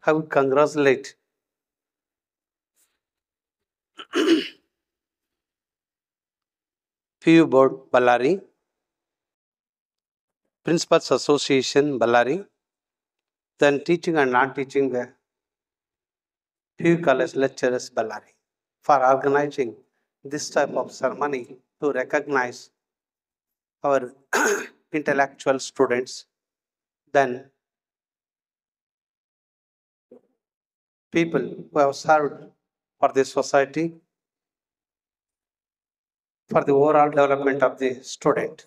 I would congratulate PU Board Ballari, Principals Association Ballari, then teaching and non-teaching PU College lecturers Ballari for organizing this type of ceremony to recognize our intellectual students, then people who have served for the society, for the overall development of the student.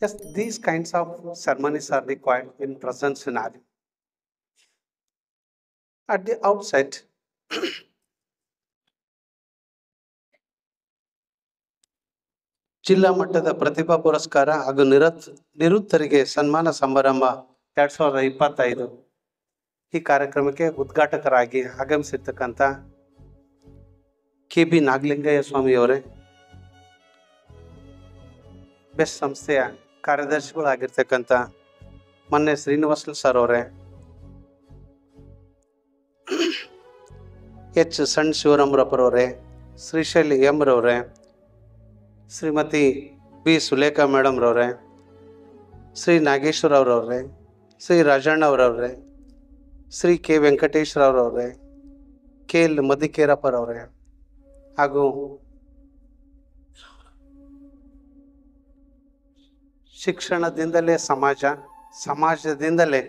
Yes, these kinds of ceremonies are required in present scenario. At the outset, ಜಿಲ್ಲಾ ಮಟ್ಟದ ಪ್ರತಿಭಾ ಪುರಸ್ಕಾರ ಹಾಗೂ ನಿವೃತ್ತರಿಗೆ ಸನ್ಮಾನ ಸಮಾರಂಭ 2025 ಈ ಕಾರ್ಯಕ್ರಮಕ್ಕೆ ಉದ್ಘಾಟಕರಾಗಿ ಆಗಮಿಸಿರ್ತಕ್ಕಂಥ KB ನಾಗಲಿಂಗಯ್ಯ ಸ್ವಾಮಿಯವರೇ, best ಸಂಸ್ಥೆಯ ಕಾರ್ಯದರ್ಶಿಗಳಾಗಿರ್ತಕ್ಕಂಥ ಮೊನ್ನೆ ಶ್ರೀನಿವಾಸ ಸರ್ ಅವರೇ, H ಸಣ್ಣ ಶಿವರಾಮರಪ್ಪರವರೇ, ಶ್ರೀಶೈಲಿ ರವರೇ, ಶ್ರೀಮತಿ ಬಿ ಸುಲೇಖಾ ಮೇಡಮ್ ರವರೇ, ಶ್ರೀ ನಾಗೇಶ್ವರ ಅವರವರೇ, ಶ್ರೀ ರಾಜಣ್ಣ ಅವರವರೇ, ಶ್ರೀ ಕೆ ವೆಂಕಟೇಶ್ವರವರವರೇ, KL ಮದಿಕೇರಪ್ಪರವರೇ, ಹಾಗೂ ಶಿಕ್ಷಣದಿಂದಲೇ ಸಮಾಜ, ಸಮಾಜದಿಂದಲೇ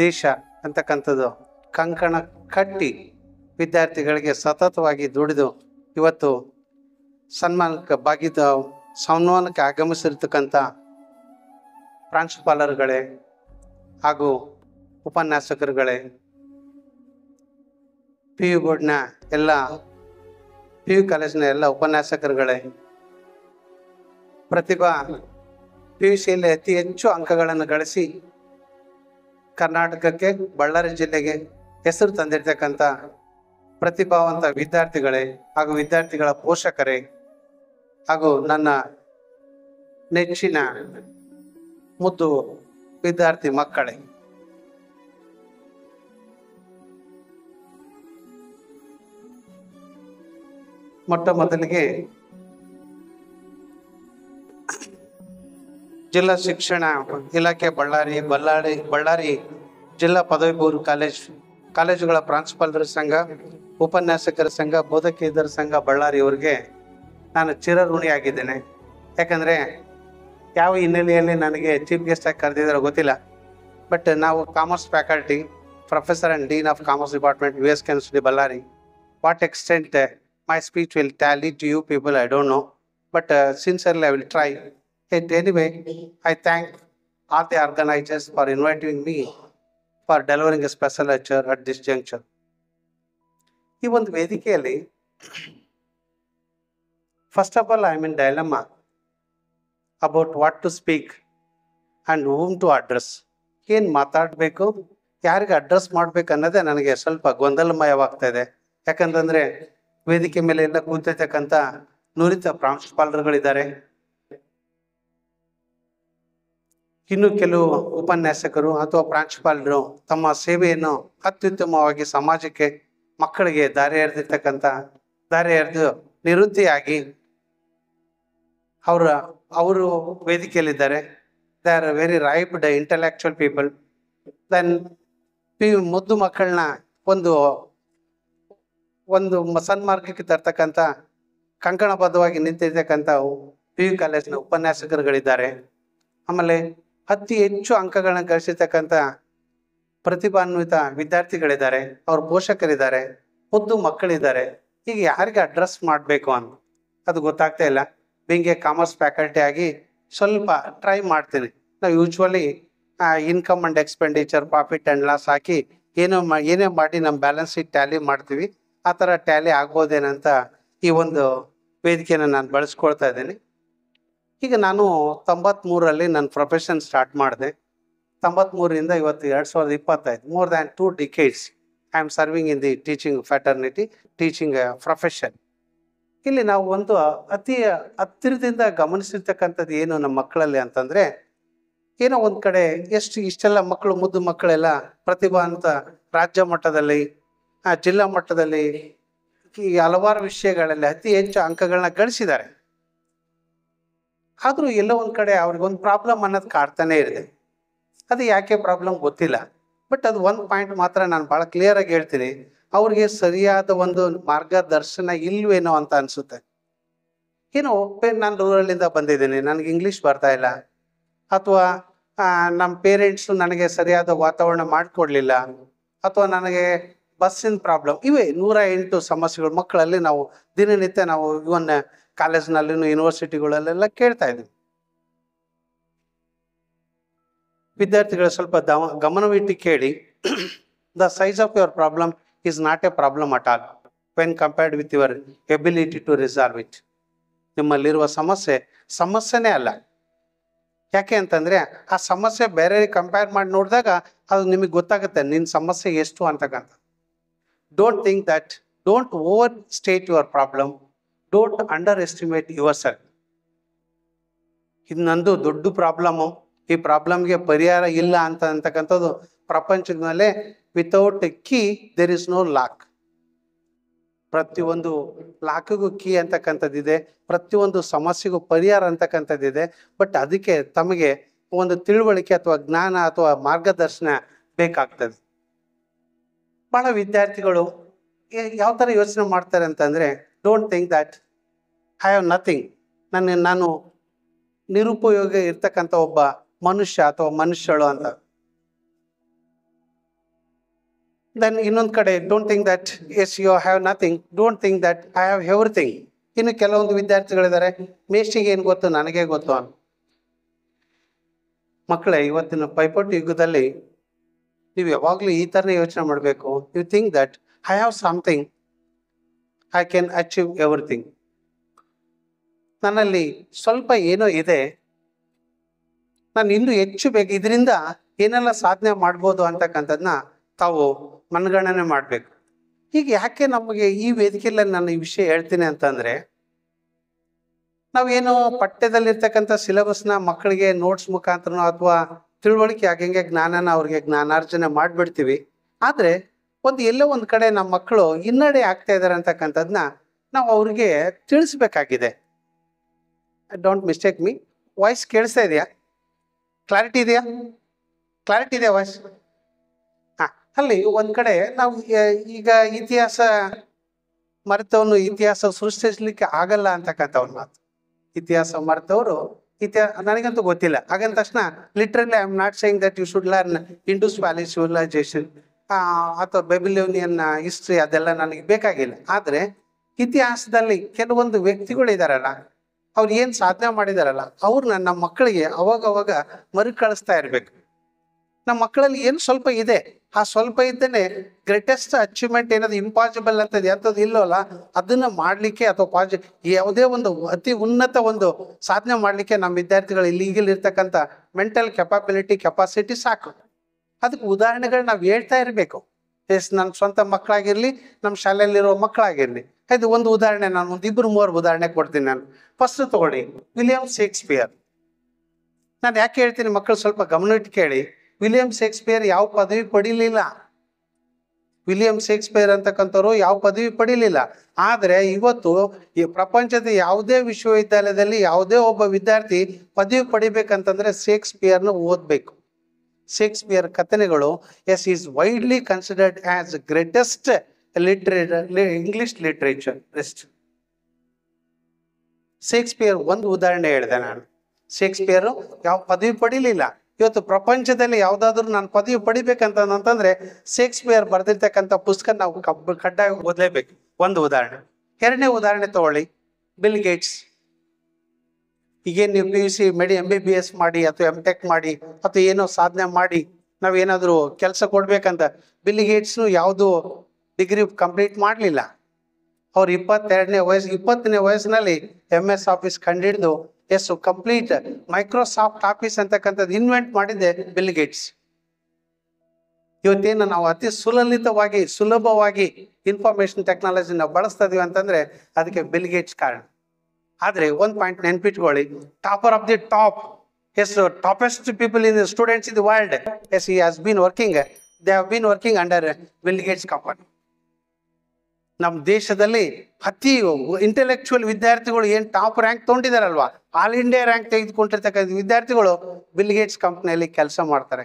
ದೇಶ ಅಂತಕ್ಕಂಥದ್ದು ಕಂಕಣ ಕಟ್ಟಿ ವಿದ್ಯಾರ್ಥಿಗಳಿಗೆ ಸತತವಾಗಿ ದುಡಿದು ಇವತ್ತು ಸನ್ಮಾನಕ್ಕೆ ಆಗಮಿಸಿರ್ತಕ್ಕಂಥ ಪ್ರಾಂಶುಪಾಲರುಗಳೇ ಹಾಗೂ ಉಪನ್ಯಾಸಕರುಗಳೇ, PU ಬೋರ್ಡ್ನ ಎಲ್ಲ PU ಕಾಲೇಜಿನ ಎಲ್ಲ ಉಪನ್ಯಾಸಕರುಗಳೇ, ಪ್ರತಿಭಾ PUCಯಲ್ಲಿ ಅತಿ ಹೆಚ್ಚು ಅಂಕಗಳನ್ನು ಗಳಿಸಿ ಕರ್ನಾಟಕಕ್ಕೆ, ಬಳ್ಳಾರಿ ಜಿಲ್ಲೆಗೆ ಹೆಸರು ತಂದಿರ್ತಕ್ಕಂಥ ಪ್ರತಿಭಾವಂತ ವಿದ್ಯಾರ್ಥಿಗಳೇ ಹಾಗೂ ವಿದ್ಯಾರ್ಥಿಗಳ ಪೋಷಕರೇ ಹಾಗೂ ನನ್ನ ನೆಚ್ಚಿನ ಮುದ್ದು ವಿದ್ಯಾರ್ಥಿ ಮಕ್ಕಳೇ, ಮೊಟ್ಟ ಮೊದಲಿಗೆ ಜಿಲ್ಲಾ ಶಿಕ್ಷಣ ಇಲಾಖೆ ಬಳ್ಳಾರಿ ಜಿಲ್ಲಾ ಪದವಿ ಪೂರ್ವ ಕಾಲೇಜುಗಳ ಪ್ರಾಂಶುಪಾಲರ ಸಂಘ, ಉಪನ್ಯಾಸಕರ ಸಂಘ, ಬೋಧಕೇತರ ಸಂಘ ಬಳ್ಳಾರಿಯವರಿಗೆ ನಾನು ಚಿರಋಣಿಯಾಗಿದ್ದೇನೆ. ಯಾಕಂದರೆ ಯಾವ ಹಿನ್ನೆಲೆಯಲ್ಲಿ ನನಗೆ ಚೀಫ್ ಗೆಸ್ಟ್ ಆಗಿ ಕರೆದಿದ್ದಾರೋ ಗೊತ್ತಿಲ್ಲ. ಬಟ್ ನಾವು commerce faculty, professor and dean of commerce department, US University Ballari. What extent my speech will tally to you people, I don't know. But sincerely I will try. Anyway, I thank all the organizers for inviting me for delivering a special lecture at this juncture. ಈ ಒಂದು ವೇದಿಕೆಯಲ್ಲಿ first of all I am in dilemma about what to speak and whom to address. ಏನು ಮಾತಾಡಬೇಕು, ಯಾರಿಗೆ address ಮಾಡಬೇಕು ಅನ್ನೋದೇ ನನಗೆ ಸ್ವಲ್ಪ ಗೊಂದಲಮಯವಾಗ್ತಾ ಇದೆ. ಯಾಕಂತಂದರೆ ವೇದಿಕೆ ಮೇಲೆ ಎಲ್ಲ ಕೂತಿರ್ತಕ್ಕಂಥ ನುರಿತ ಪ್ರಾಂಶುಪಾಲರುಗಳಿದ್ದಾರೆ, ಇನ್ನು ಕೆಲವು ಉಪನ್ಯಾಸಕರು ಅಥವಾ ಪ್ರಾಂಶುಪಾಲರು ತಮ್ಮ ಸೇವೆಯನ್ನು ಅತ್ಯುತ್ತಮವಾಗಿ ಸಮಾಜಕ್ಕೆ, ಮಕ್ಕಳಿಗೆ ದಾರಿ ಎರೆದು ನಿವೃತ್ತಿಯಾಗಿ ಅವರು ವೇದಿಕೆಯಲ್ಲಿದ್ದಾರೆ. They are very riped intellectual people. Then ಮುದ್ದು ಮಕ್ಕಳನ್ನ ಒಂದು ಸನ್ಮಾರ್ಗಕ್ಕೆ ತರ್ತಕ್ಕಂಥ ಕಂಕಣಬದ್ಧವಾಗಿ ನಿಂತಿರ್ತಕ್ಕಂಥ PU ಕಾಲೇಜಿನ ಉಪನ್ಯಾಸಕರುಗಳಿದ್ದಾರೆ. ಆಮೇಲೆ ಅತಿ ಹೆಚ್ಚು ಅಂಕಗಳನ್ನ ಗಳಿಸಿರ್ತಕ್ಕಂಥ ಪ್ರತಿಭಾನ್ವಿತ ವಿದ್ಯಾರ್ಥಿಗಳಿದ್ದಾರೆ, ಅವ್ರ ಪೋಷಕರಿದ್ದಾರೆ, ಮುದ್ದು ಮಕ್ಕಳಿದ್ದಾರೆ. ಈಗ ಯಾರಿಗೆ ಅಡ್ರೆಸ್ ಮಾಡಬೇಕು ಅಂತ ಅದು ಗೊತ್ತಾಗ್ತಾ ಇಲ್ಲ. ಹಿಂಗೆ ಕಾಮರ್ಸ್ ಫ್ಯಾಕಲ್ಟಿ ಆಗಿ ಸ್ವಲ್ಪ ಟ್ರೈ ಮಾಡ್ತೀನಿ. ನಾವು usually income and expenditure, profit and loss ಹಾಕಿ ಏನೇ ಮಾಡಿ ನಮ್ಮ ಬ್ಯಾಲೆನ್ಸ್ ಶೀಟ್ ಟ್ಯಾಲಿ ಮಾಡ್ತೀವಿ. ಆ ಥರ ಟ್ಯಾಲಿ ಆಗ್ಬೋದೇನಂತ ಈ ಒಂದು ವೇದಿಕೆಯನ್ನು ನಾನು ಬಳಸ್ಕೊಳ್ತಾ ಇದ್ದೀನಿ. ಈಗ ನಾನು 93ರಲ್ಲಿ ನನ್ನ ಪ್ರೊಫೆಷನ್ ಸ್ಟಾರ್ಟ್ ಮಾಡಿದೆ. 93ರಿಂದ ಇವತ್ತು 2025, more than 2 decades I am serving in the teaching fraternity, teaching profession. ಇಲ್ಲಿ ನಾವು ಒಂದು ಅತಿ ಹತ್ತಿರದಿಂದ ಗಮನಿಸಿರ್ತಕ್ಕಂಥದ್ದು ಏನು ನಮ್ಮ ಮಕ್ಕಳಲ್ಲಿ ಅಂತಂದರೆ, ಏನೋ ಒಂದು ಕಡೆ ಇಷ್ಟೆಲ್ಲ ಮಕ್ಕಳು, ಮುದ್ದು ಮಕ್ಕಳೆಲ್ಲ ಪ್ರತಿಭಾವಂತ ರಾಜ್ಯ ಮಟ್ಟದಲ್ಲಿ, ಜಿಲ್ಲಾ ಮಟ್ಟದಲ್ಲಿ ಈ ಹಲವಾರು ವಿಷಯಗಳಲ್ಲಿ ಅತಿ ಹೆಚ್ಚು ಅಂಕಗಳನ್ನ ಗಳಿಸಿದ್ದಾರೆ. ಆದರೂ ಎಲ್ಲೋ ಒಂದು ಕಡೆ ಅವ್ರಿಗೊಂದು ಪ್ರಾಬ್ಲಮ್ ಅನ್ನೋದು ಕಾಡ್ತಾನೆ ಇದೆ. ಅದು ಯಾಕೆ ಪ್ರಾಬ್ಲಮ್ ಗೊತ್ತಿಲ್ಲ. ಬಟ್ ಅದು ಒಂದು ಪಾಯಿಂಟ್ ಮಾತ್ರ ನಾನು ಭಾಳ ಕ್ಲಿಯರಾಗಿ ಹೇಳ್ತೀನಿ, ಅವ್ರಿಗೆ ಸರಿಯಾದ ಒಂದು ಮಾರ್ಗದರ್ಶನ ಇಲ್ವೇನೋ ಅಂತ ಅನಿಸುತ್ತೆ. ಏನೋ ನಾನು ರೂರಲ್ಲಿಂದ ಬಂದಿದ್ದೀನಿ, ನನಗೆ ಇಂಗ್ಲೀಷ್ ಬರ್ತಾ ಇಲ್ಲ, ಅಥವಾ ನಮ್ಮ ಪೇರೆಂಟ್ಸು ನನಗೆ ಸರಿಯಾದ ವಾತಾವರಣ ಮಾಡಿಕೊಡ್ಲಿಲ್ಲ, ಅಥವಾ ನನಗೆ ಬಸ್ಸಿನ ಪ್ರಾಬ್ಲಮ್, ಇವೇ 108 ಸಮಸ್ಯೆಗಳು ಮಕ್ಕಳಲ್ಲಿ ನಾವು ದಿನನಿತ್ಯ ನಾವು ಇವನ್ ಕಾಲೇಜ್ನಲ್ಲಿ, ಯೂನಿವರ್ಸಿಟಿಗಳಲ್ಲೆಲ್ಲ ಕೇಳ್ತಾ ಇದ್ವಿ. ವಿದ್ಯಾರ್ಥಿಗಳು ಸ್ವಲ್ಪ ಗಮನವಿಟ್ಟು ಕೇಳಿ. The size of your problem is not a problem at all when compared with your ability to resolve it. ನಿಮ್ಮಲ್ಲಿರುವ ಸಮಸ್ಯೆನೇ ಅಲ್ಲ. ಯಾಕೆ ಅಂತಂದರೆ ಆ ಸಮಸ್ಯೆ ಬೇರೆ ಕಂಪೇರ್ ಮಾಡಿ ನೋಡಿದಾಗ ಅದು ನಿಮಗೆ ಗೊತ್ತಾಗುತ್ತೆ ನಿನ್ನ ಸಮಸ್ಯೆ ಎಷ್ಟು ಅಂತಕ್ಕಂಥ. Don't think that, don't over state your problem, don't under estimate your self. ಇದು ನಂದು ದೊಡ್ಡ ಪ್ರಾಬ್ಲಮ್ಮು, ಈ ಪ್ರಾಬ್ಲಮ್ಗೆ ಪರಿಹಾರ ಇಲ್ಲ ಅಂತಕ್ಕಂಥದ್ದು ಪ್ರಪಂಚದ ಮೇಲೆ without a key there is no lock. ಪ್ರತಿಯೊಂದು ಲಾಕಿಗೂ ಕೀ ಅಂತಕ್ಕಂಥದ್ದಿದೆ, ಪ್ರತಿಯೊಂದು ಸಮಸ್ಯೆಗೂ ಪರಿಹಾರ ಅಂತಕ್ಕಂಥದ್ದಿದೆ. ಬಟ್ ಅದಕ್ಕೆ ತಮಗೆ ಒಂದು ತಿಳುವಳಿಕೆ ಅಥವಾ ಜ್ಞಾನ ಅಥವಾ ಮಾರ್ಗದರ್ಶನ ಬೇಕಾಗ್ತದೆ. ಭಾಳ ವಿದ್ಯಾರ್ಥಿಗಳು ಯಾವ ಥರ ಯೋಚನೆ ಮಾಡ್ತಾರೆ ಅಂತಂದರೆ, don't think that I have nothing, ನಾನು ನಿರುಪಯೋಗ ಇರ್ತಕ್ಕಂಥ ಒಬ್ಬ ಮನುಷ್ಯ ಅಥವಾ ಮನುಷ್ಯಳು ಅಂತ. ದೆನ್ ಇನ್ನೊಂದು ಕಡೆ don't think that yes you have nothing, don't think that I have everything. ಇನ್ನು ಕೆಲವೊಂದು ವಿದ್ಯಾರ್ಥಿಗಳಿದ್ದಾರೆ, ಮೇಷ್ಟಿಗೆ ಏನು ಗೊತ್ತು ನನಗೆ ಗೊತ್ತು ಅಂತ. ಮಕ್ಕಳೇ, ಇವತ್ತಿನ ಪೈಪೋಟಿ ಯುಗದಲ್ಲಿ ನೀವು ಯಾವಾಗಲೂ ಈ ಥರನೇ ಯೋಚನೆ ಮಾಡಬೇಕು. You think that I have something, I can achieve everything. ನನ್ನಲ್ಲಿ ಸ್ವಲ್ಪ ಏನೋ ಇದೆ, ನಾನು ಇನ್ನೂ ಹೆಚ್ಚು ಬೇಕು, ಇದರಿಂದ ಏನೆಲ್ಲ ಸಾಧನೆ ಮಾಡ್ಬೋದು ಅಂತಕ್ಕಂಥದ್ದನ್ನ ತಾವು ಮನಗಣನೆ ಮಾಡಬೇಕು. ಈಗ ಯಾಕೆ ನಮಗೆ ಈ ವೇದಿಕೆಯಲ್ಲಿ ನಾನು ಈ ವಿಷಯ ಹೇಳ್ತೀನಿ ಅಂತಂದರೆ, ನಾವೇನೋ ಪಠ್ಯದಲ್ಲಿರ್ತಕ್ಕಂಥ ಸಿಲೆಬಸ್ನ ಮಕ್ಕಳಿಗೆ ನೋಟ್ಸ್ ಮುಖಾಂತರನೋ ಅಥವಾ ತಿಳುವಳಿಕೆ ಆಗಂಗೆ ಜ್ಞಾನನ ಅವ್ರಿಗೆ ಜ್ಞಾನಾರ್ಜನೆ ಮಾಡಿಬಿಡ್ತೀವಿ. ಆದರೆ ಎಲ್ಲೋ ಒಂದು ಕಡೆ ನಮ್ಮ ಮಕ್ಕಳು ಹಿನ್ನಡೆ ಆಗ್ತಾ ಇದ್ದಾರೆ ಅಂತಕ್ಕಂಥದ್ದನ್ನ ನಾವು ಅವ್ರಿಗೆ ತಿಳಿಸ್ಬೇಕಾಗಿದೆ. ಡೋಂಟ್ ಮಿಸ್ಟೇಕ್ ಮೀ, ವಾಯ್ಸ್ ಕೇಳಿಸ್ತಾ ಇದೆಯಾ? ಕ್ಲಾರಿಟಿ ಇದೆಯಾ ವಾಯ್ಸ್? ಅಲ್ಲಿ ಒಂದು ಕಡೆ ನಾವು ಈಗ ಇತಿಹಾಸ ಮರೆತವನು ಇತಿಹಾಸ ಸೃಷ್ಟಿಸ್ಲಿಕ್ಕೆ ಆಗಲ್ಲ ಅಂತಕ್ಕಂಥ ಒಂದು ಮಾತು. ಇತಿಹಾಸ ಮರೆತವರು ನನಗಂತೂ ಗೊತ್ತಿಲ್ಲ ಹಾಗಂದ ತಕ್ಷಣ literally I am not saying that you should learn Indus Valley civilisation ಅಥವಾ ಬೆಬಿಲೋನಿಯನ್ ಹಿಸ್ಟ್ರಿ, ಅದೆಲ್ಲ ನನಗೆ ಬೇಕಾಗಿಲ್ಲ. ಆದರೆ ಇತಿಹಾಸದಲ್ಲಿ ಕೆಲವೊಂದು ವ್ಯಕ್ತಿಗಳು ಇದ್ದಾರಲ್ಲ, ಅವ್ರು ಏನು ಸಾಧನೆ ಮಾಡಿದಾರಲ್ಲ, ಅವ್ರನ್ನ ನಮ್ಮ ಮಕ್ಕಳಿಗೆ ಅವಾಗ ಮರುಕಳಿಸ್ತಾ ಇರಬೇಕು. ನಮ್ಮ ಮಕ್ಕಳಲ್ಲಿ ಏನು ಸ್ವಲ್ಪ ಇದೆ, ಆ ಸ್ವಲ್ಪ ಇದ್ದೇನೆ ಗ್ರೇಟೆಸ್ಟ್ ಅಚೀವ್ಮೆಂಟ್ ಏನದು ಇಂಪಾಸಿಬಲ್ ಅಂತದ್ದು ಎಂಥದ್ದು ಇಲ್ಲವಲ್ಲ, ಅದನ್ನು ಮಾಡಲಿಕ್ಕೆ ಅಥವಾ ಯಾವುದೇ ಒಂದು ಅತಿ ಉನ್ನತ ಒಂದು ಸಾಧನೆ ಮಾಡಲಿಕ್ಕೆ ನಮ್ಮ ವಿದ್ಯಾರ್ಥಿಗಳು ಈಗಿರ್ತಕ್ಕಂಥ ಮೆಂಟಲ್ ಕೆಪಾಸಿಟಿ ಸಾಕು. ಅದಕ್ಕೆ ಉದಾಹರಣೆಗಳು ನಾವು ಹೇಳ್ತಾ ಇರಬೇಕು. ನನ್ನ ಸ್ವಂತ ಮಕ್ಕಳಾಗಿರಲಿ, ನಮ್ಮ ಶಾಲೆಯಲ್ಲಿರೋ ಮಕ್ಕಳಾಗಿರಲಿ. ಇದು ಒಂದು ಉದಾಹರಣೆ, ನಾನು ಒಂದು 2-3 ಉದಾಹರಣೆ ಕೊಡ್ತೀನಿ. ನಾನು ಫಸ್ಟ್ ತಗೊಳ್ಳಿ, ವಿಲಿಯಂ ಶೇಕ್ಸ್ಪಿಯರ್. ನಾನು ಯಾಕೆ ಹೇಳ್ತೀನಿ ಮಕ್ಕಳು ಸ್ವಲ್ಪ ಗಮನ ಇಟ್ಟು ಕೇಳಿ. ವಿಲಿಯಂ ಶೇಕ್ಸ್ಪಿಯರ್ ಯಾವ ಪದವಿ ಪಡೀಲಿಲ್ಲ. ವಿಲಿಯಂ ಶೇಕ್ಸ್ಪಿಯರ್ ಅಂತಕ್ಕಂಥವ್ರು ಯಾವ ಪದವಿ ಪಡೀಲಿಲ್ಲ. ಆದರೆ ಇವತ್ತು ಈ ಪ್ರಪಂಚದ ಯಾವುದೇ ವಿಶ್ವವಿದ್ಯಾಲಯದಲ್ಲಿ ಯಾವುದೇ ಒಬ್ಬ ವಿದ್ಯಾರ್ಥಿ ಪದವಿ ಪಡಿಬೇಕಂತಂದ್ರೆ ಶೇಕ್ಸ್ಪಿಯರ್ನ ಓದಬೇಕು. ಶೇಕ್ಸ್ಪಿಯರ್ ಕಥನೆಗಳು is widely considered as greatest English literature. Shakespeare ಒಂದು ಉದಾಹರಣೆ ಹೇಳಿದೆ ನಾನು. ಶೇಕ್ಸ್ಪಿಯರ್ ಯಾವ ಪದವಿ ಪಡೀಲಿಲ್ಲ. ಇವತ್ತು ಪ್ರಪಂಚದಲ್ಲಿ ಯಾವುದಾದ್ರೂ ನಾನು ಪದವಿ ಪಡಿಬೇಕಂತಂದ್ರೆ ಶೇಕ್ಸ್ಪಿಯರ್ ಬರೆದಿರ್ತಕ್ಕಂಥ ಪುಸ್ತಕ ನಾವು ಕಡ್ಡಾಯ ಓದಲೇಬೇಕು. ಒಂದು ಉದಾಹರಣೆ. ಎರಡನೇ ಉದಾಹರಣೆ ತಗೊಳ್ಳಿ, ಬಿಲ್ ಗೇಟ್ಸ್. ಈಗೇನು ನೀವು PUC MBBS ಮಾಡಿ ಅಥವಾ MTech ಮಾಡಿ ಅಥವಾ ಏನೋ ಸಾಧನೆ ಮಾಡಿ ನಾವೇನಾದರೂ ಕೆಲಸ ಕೊಡ್ಬೇಕಂತ ಬಿಲ್ ಗೇಟ್ಸ್ನು ಯಾವುದು ಡಿಗ್ರಿ ಕಂಪ್ಲೀಟ್ ಮಾಡಲಿಲ್ಲ. ಅವ್ರು 20ನೇ ವಯಸ್ಸಿನಲ್ಲಿ MS ಆಫೀಸ್ ಕಂಡಿಡಿದು ಕಂಪ್ಲೀಟ್ ಮೈಕ್ರೋಸಾಫ್ಟ್ ಆಫೀಸ್ ಅಂತಕ್ಕಂಥದ್ದು ಇನ್ವೆಂಟ್ ಮಾಡಿದ್ದೆ ಬಿಲ್ ಗೇಟ್ಸ್. ಇವತ್ತೇನು ನಾವು ಅತಿ ಸುಲಭವಾಗಿ ಇನ್ಫಾರ್ಮೇಶನ್ ಟೆಕ್ನಾಲಜಿ ನಾವು ಬಳಸ್ತಾ ಇದೀವಿ ಅಂತಂದ್ರೆ ಅದಕ್ಕೆ ಬಿಲ್ ಗೇಟ್ಸ್ ಕಾರಣ. ಆದರೆ ಒಂದು ಪಾಯಿಂಟ್ ನೆನ್ಪಿಟ್ಕೊಳ್ಳಿ, topper of the top Yes, so toppest people in the students in the world. Yes, he has been working. They have been working under Bill Gates company. ನಮ್ಮ ದೇಶದಲ್ಲಿ ಅತಿ ಇಂಟೆಲೆಕ್ಚುಯಲ್ ವಿದ್ಯಾರ್ಥಿಗಳು ಏನು top rank ತೊಗೊಂಡಿದಾರಲ್ವಾ, all India rank ತೆಗೆದುಕೊಂಡಿರ್ತಕ್ಕಂಥ ವಿದ್ಯಾರ್ಥಿಗಳು Bill Gates ಕಂಪ್ನಿಯಲ್ಲಿ ಕೆಲಸ ಮಾಡ್ತಾರೆ.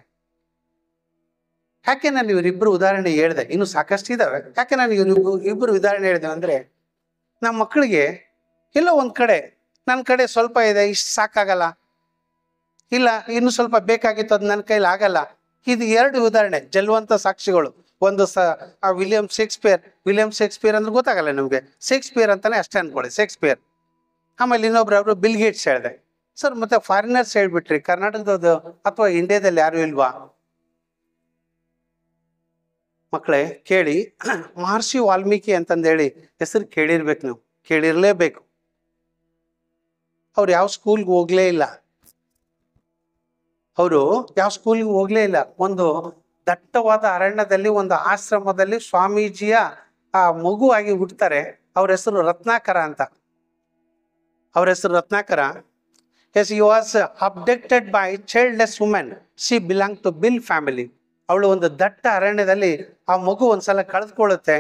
ಯಾಕೆ ನಾನು ಇವರಿಬ್ಬರು ಉದಾಹರಣೆ ಹೇಳಿದೆ? ಇನ್ನು ಸಾಕಷ್ಟು ಇದಾವೆ. ಯಾಕೆ ನಾನು ಇಬ್ಬರು ಉದಾಹರಣೆ ಹೇಳಿದೆ ಅಂದ್ರೆ, ನಮ್ಮ ಮಕ್ಕಳಿಗೆ ಎಲ್ಲೋ ಒಂದ್ ಕಡೆ ನನ್ನ ಕಡೆ ಸ್ವಲ್ಪ ಇದೆ, ಇಷ್ಟು ಸಾಕಾಗಲ್ಲ, ಇಲ್ಲ ಇನ್ನು ಸ್ವಲ್ಪ ಬೇಕಾಗಿತ್ತು, ಅದು ನನ್ನ ಕೈಲಿ ಆಗಲ್ಲ. ಇದು ಎರಡು ಉದಾಹರಣೆ ಜಲ್ವಂತ ಸಾಕ್ಷಿಗಳು. ಒಂದು ವಿಲಿಯಂ ಶೇಕ್ಸ್ಪಿಯರ್ ಅಂದ್ರೆ ಗೊತ್ತಾಗಲ್ಲ ನಿಮ್ಗೆ, ಶೇಕ್ಸ್ಪಿಯರ್ ಅಂತಾನೆ ಅಷ್ಟೇ ಅನ್ಕೊಳ್ಳಿ, ಶೇಕ್ಸ್ಪಿಯರ್. ಆಮೇಲೆ ಇನ್ನೊಬ್ರು ಅವರು ಬಿಲ್ ಗೇಟ್ಸ್ ಹೇಳಿದೆ. ಸರ್ ಮತ್ತೆ ಫಾರಿನರ್ಸ್ ಹೇಳ್ಬಿಟ್ರಿ, ಕರ್ನಾಟಕದ ಅಥವಾ ಇಂಡಿಯಾದಲ್ಲಿ ಯಾರು ಇಲ್ವಾ? ಮಕ್ಕಳೇ ಕೇಳಿ, ಮಹರ್ಷಿ ವಾಲ್ಮೀಕಿ ಅಂತಂದೇಳಿ ಹೆಸರು ಕೇಳಿರ್ಬೇಕು, ನೀವು ಕೇಳಿರ್ಲೇಬೇಕು. ಅವ್ರು ಯಾವ ಸ್ಕೂಲ್ಗೆ ಹೋಗ್ಲೇ ಇಲ್ಲ. ಒಂದು ದಟ್ಟವಾದ ಅರಣ್ಯದಲ್ಲಿ ಒಂದು ಆಶ್ರಮದಲ್ಲಿ ಸ್ವಾಮೀಜಿಯ ಆ ಮಗುವಾಗಿ ಹುಟ್ಟುತ್ತಾರೆ. ಅವ್ರ ಹೆಸರು ರತ್ನಾಕರ ಅಂತ. Yes, he was abducted by childless women. She belong to Bhil family. ಅವಳು ಒಂದು ದಟ್ಟ ಅರಣ್ಯದಲ್ಲಿ ಆ ಮಗು ಒಂದ್ಸಲ ಕಳೆದುಕೊಳ್ಳುತ್ತೆ.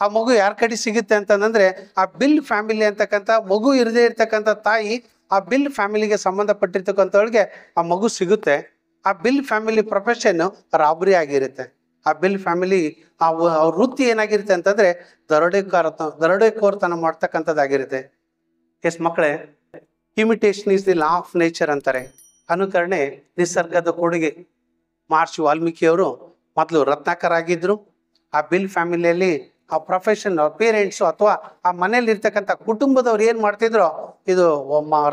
ಆ ಮಗು ಯಾರ ಕಡೆ ಸಿಗುತ್ತೆ ಅಂತಂದ್ರೆ, ಆ ಬಿಲ್ ಫ್ಯಾಮಿಲಿ ಅಂತಕ್ಕಂಥ ಮಗು ಇರದೇ ಇರ್ತಕ್ಕಂಥ ತಾಯಿ ಆ ಬಿಲ್ ಫ್ಯಾಮಿಲಿಗೆ ಸಂಬಂಧಪಟ್ಟಿರ್ತಕ್ಕಂಥವಳಿಗೆ ಆ ಮಗು ಸಿಗುತ್ತೆ. ಆ ಬಿಲ್ ಫ್ಯಾಮಿಲಿ ಪ್ರೊಫೆಷನ್ ರಾಬರಿ ಆಗಿರುತ್ತೆ. ಆ ಬಿಲ್ ಫ್ಯಾಮಿಲಿ ಅವ್ರ ವೃತ್ತಿ ಏನಾಗಿರುತ್ತೆ ಅಂತಂದ್ರೆ ದರೋಡೆಕೋರತನ ಮಾಡ್ತಕ್ಕಂಥದ್ದಾಗಿರುತ್ತೆ. ಎಸ್ ಮಕ್ಕಳೇ, imitation is the law of nature ಅಂತಾರೆ. ಅನುಕರಣೆ ನಿಸರ್ಗದ ಕೊಡುಗೆ. ಮಹರ್ಷಿ ವಾಲ್ಮೀಕಿಯವರು ಮೊದಲು ರತ್ನಾಕರ್ ಆಗಿದ್ರು. ಆ ಬಿಲ್ ಫ್ಯಾಮಿಲಿಯಲ್ಲಿ ಆ ಪ್ರೊಫೆಷನ್, ಅವ್ರ ಪೇರೆಂಟ್ಸು ಅಥವಾ ಆ ಮನೇಲಿ ಇರ್ತಕ್ಕಂಥ ಕುಟುಂಬದವ್ರು ಏನ್ ಮಾಡ್ತಿದ್ರು, ಇದು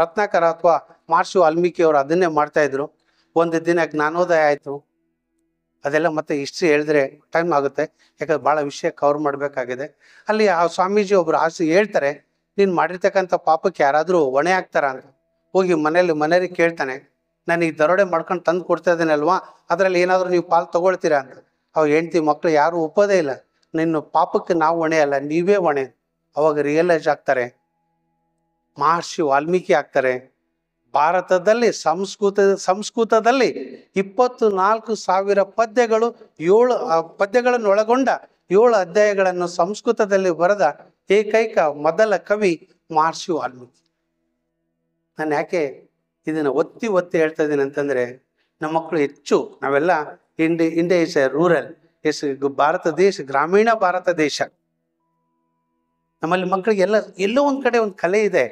ರತ್ನಾಕರ ಅಥವಾ ಮಹರ್ಷಿ ವಾಲ್ಮೀಕಿಯವರು ಅದನ್ನೇ ಮಾಡ್ತಾ ಇದ್ರು. ಒಂದು ದಿನ ಜ್ಞಾನೋದಯ ಆಯ್ತು. ಅದೆಲ್ಲ ಮತ್ತೆ ಹಿಸ್ಟ್ರಿ ಹೇಳಿದ್ರೆ ಟೈಮ್ ಆಗುತ್ತೆ, ಯಾಕಂದ್ರೆ ಬಹಳ ವಿಷಯ ಕವರ್ ಮಾಡ್ಬೇಕಾಗಿದೆ. ಅಲ್ಲಿ ಆ ಸ್ವಾಮೀಜಿ ಒಬ್ರು ಹೇಳ್ತಾರೆ, ನೀನ್ ಮಾಡಿರ್ತಕ್ಕಂಥ ಪಾಪಕ್ಕೆ ಯಾರಾದ್ರೂ ಹೊಣೆ ಆಗ್ತಾರ ಅಂತ. ಹೋಗಿ ಮನೇಲಿ ಕೇಳ್ತಾನೆ, ನಾನು ಈ ದರೋಡೆ ಮಾಡ್ಕೊಂಡು ತಂದು ಕೊಡ್ತಾ ಇದ್ದೇನಲ್ವಾ, ಅದ್ರಲ್ಲಿ ಏನಾದ್ರು ನೀವು ಪಾಲು ತಗೊಳ್ತೀರಾ ಅಂತ. ಅವ್ ಹೆಂಡ್ತಿ ಮಕ್ಳು ಯಾರು ಒಪ್ಪೋದೇ ಇಲ್ಲ, ನಿನ್ನ ಪಾಪಕ್ಕೆ ನಾವು ಹೊಣೆ ಅಲ್ಲ, ನೀವೇ ಹೊಣೆ. ಅವಾಗ ರಿಯಲೈಸ್ ಆಗ್ತಾರೆ, ಮಹರ್ಷಿ ವಾಲ್ಮೀಕಿ ಆಗ್ತಾರೆ. ಭಾರತದಲ್ಲಿ ಸಂಸ್ಕೃತದಲ್ಲಿ 24,000 ಪದ್ಯಗಳು, 7 ಪದ್ಯಗಳನ್ನು ಒಳಗೊಂಡ 7 ಅಧ್ಯಾಯಗಳನ್ನು ಸಂಸ್ಕೃತದಲ್ಲಿ ಬರೆದ ಏಕೈಕ ಮೊದಲ ಕವಿ ಮಹರ್ಷಿ ವಾಲ್ಮೀಕಿ. ನಾನು ಯಾಕೆ ಇದನ್ನ ಒತ್ತಿ ಹೇಳ್ತಾ ಇದ್ದೀನಿ ಅಂತಂದ್ರೆ, ನಮ್ಮ ಮಕ್ಕಳು ಹೆಚ್ಚು ನಾವೆಲ್ಲ ಇಂಡಿಯಾ ಇಸ್ ರೂರಲ್, ಭಾರತ ದೇಶ ಗ್ರಾಮೀಣ ಭಾರತ ದೇಶ. ನಮ್ಮಲ್ಲಿ ಮಕ್ಕಳಿಗೆ ಎಲ್ಲೋ ಒಂದ್ ಕಡೆ ಒಂದು ಕಲೆ ಇದೆ.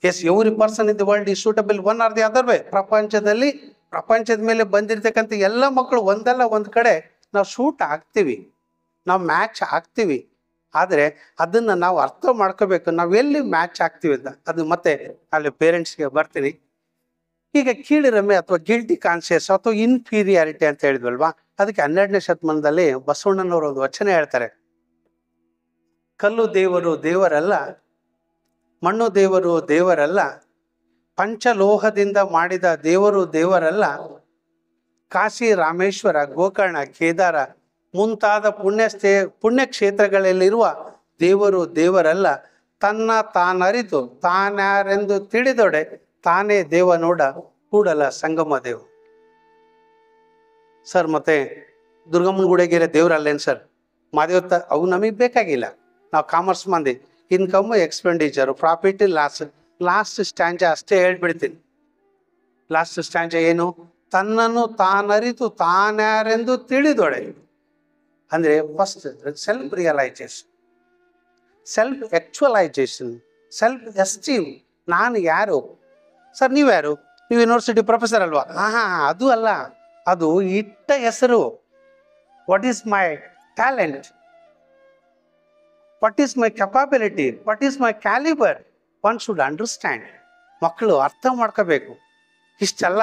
Yes, every person in the world is suitable one or the other way. ಪ್ರಪಂಚದ ಮೇಲೆ ಬಂದಿರ್ತಕ್ಕಂಥ ಎಲ್ಲ ಮಕ್ಕಳು ಒಂದಲ್ಲ ಒಂದ್ ಕಡೆ ನಾವು ಶೂಟ್ ಆಗ್ತೀವಿ, ನಾವು ಮ್ಯಾಚ್ ಆಗ್ತೀವಿ. ಆದ್ರೆ ಅದನ್ನ ನಾವು ಅರ್ಥ ಮಾಡ್ಕೋಬೇಕು, ನಾವು ಎಲ್ಲಿ ಮ್ಯಾಚ್ ಆಗ್ತೀವಿ ಅಂತ. ಅದು ಮತ್ತೆ ಅಲ್ಲಿ ಪೇರೆಂಟ್ಸ್ಗೆ ಬರ್ತೀನಿ. ಈಗ ಕೀಳಿರಮೆ ಅಥವಾ ಗಿಲ್ಟಿ ಕಾನ್ಶಿಯಸ್ ಅಥವಾ ಇನ್ಫೀರಿಯಾರಿಟಿ ಅಂತ ಹೇಳಿದ್ವಲ್ವಾ, ಅದಕ್ಕೆ 12ನೇ ಶತಮಾನದಲ್ಲಿ ಬಸವಣ್ಣನವರು ಒಂದು ವಚನ ಹೇಳ್ತಾರೆ. ಕಲ್ಲು ದೇವರು ದೇವರಲ್ಲ, ಮಣ್ಣು ದೇವರು ದೇವರಲ್ಲ, ಪಂಚಲೋಹದಿಂದ ಮಾಡಿದ ದೇವರು ದೇವರಲ್ಲ, ಕಾಶಿ ರಾಮೇಶ್ವರ ಗೋಕರ್ಣ ಕೇದಾರ ಮುಂತಾದ ಪುಣ್ಯಕ್ಷೇತ್ರಗಳಲ್ಲಿರುವ ದೇವರು ದೇವರಲ್ಲ, ತನ್ನ ತಾನರಿತು ತಾನ್ಯಾರೆಂದು ತಿಳಿದೊಡೆ ತಾನೇ ದೇವ ನೋಡ ಕೂಡಲ ಸಂಗಮ ದೇವ. ಸರ್ ಮತ್ತೆ ದುರ್ಗಮ್ಮನ ಗುಡಿಗೆರೆ ದೇವ್ರಲ್ಲೇನು ಸರ್? ಮಾದೇವತ್ತ ಅವು ನಮಗೆ ಬೇಕಾಗಿಲ್ಲ, ನಾವು ಕಾಮರ್ಸ್ ಮಂದಿ. Income expenditure profit last stanza ಅಷ್ಟೇ ಹೇಳ್ಬಿಡ್ತೀನಿ. ಲಾಸ್ಟ್ ಸ್ಟ್ಯಾಂಜ ಏನು? ತನ್ನನ್ನು ತಾನರಿತು ತಾನ್ಯಾರೆಂದು ತಿಳಿದೊಡೆ. ಅಂದ್ರೆ first self realisation, self actualisation, self esteem. ನಾನು ಯಾರು ಸರ್? ನೀವು ಯಾರು? ನೀವು ಯೂನಿವರ್ಸಿಟಿ ಪ್ರೊಫೆಸರ್ ಅಲ್ವಾ? ಅದು ಅಲ್ಲ, ಅದು ಇಟ್ಟ ಹೆಸರು. What is my talent? What is my capability? What is my calibre? One should understand. ಮಕ್ಕಳು ಅರ್ಥ ಮಾಡ್ಕೋಬೇಕು. ಇಷ್ಟಲ್ಲ,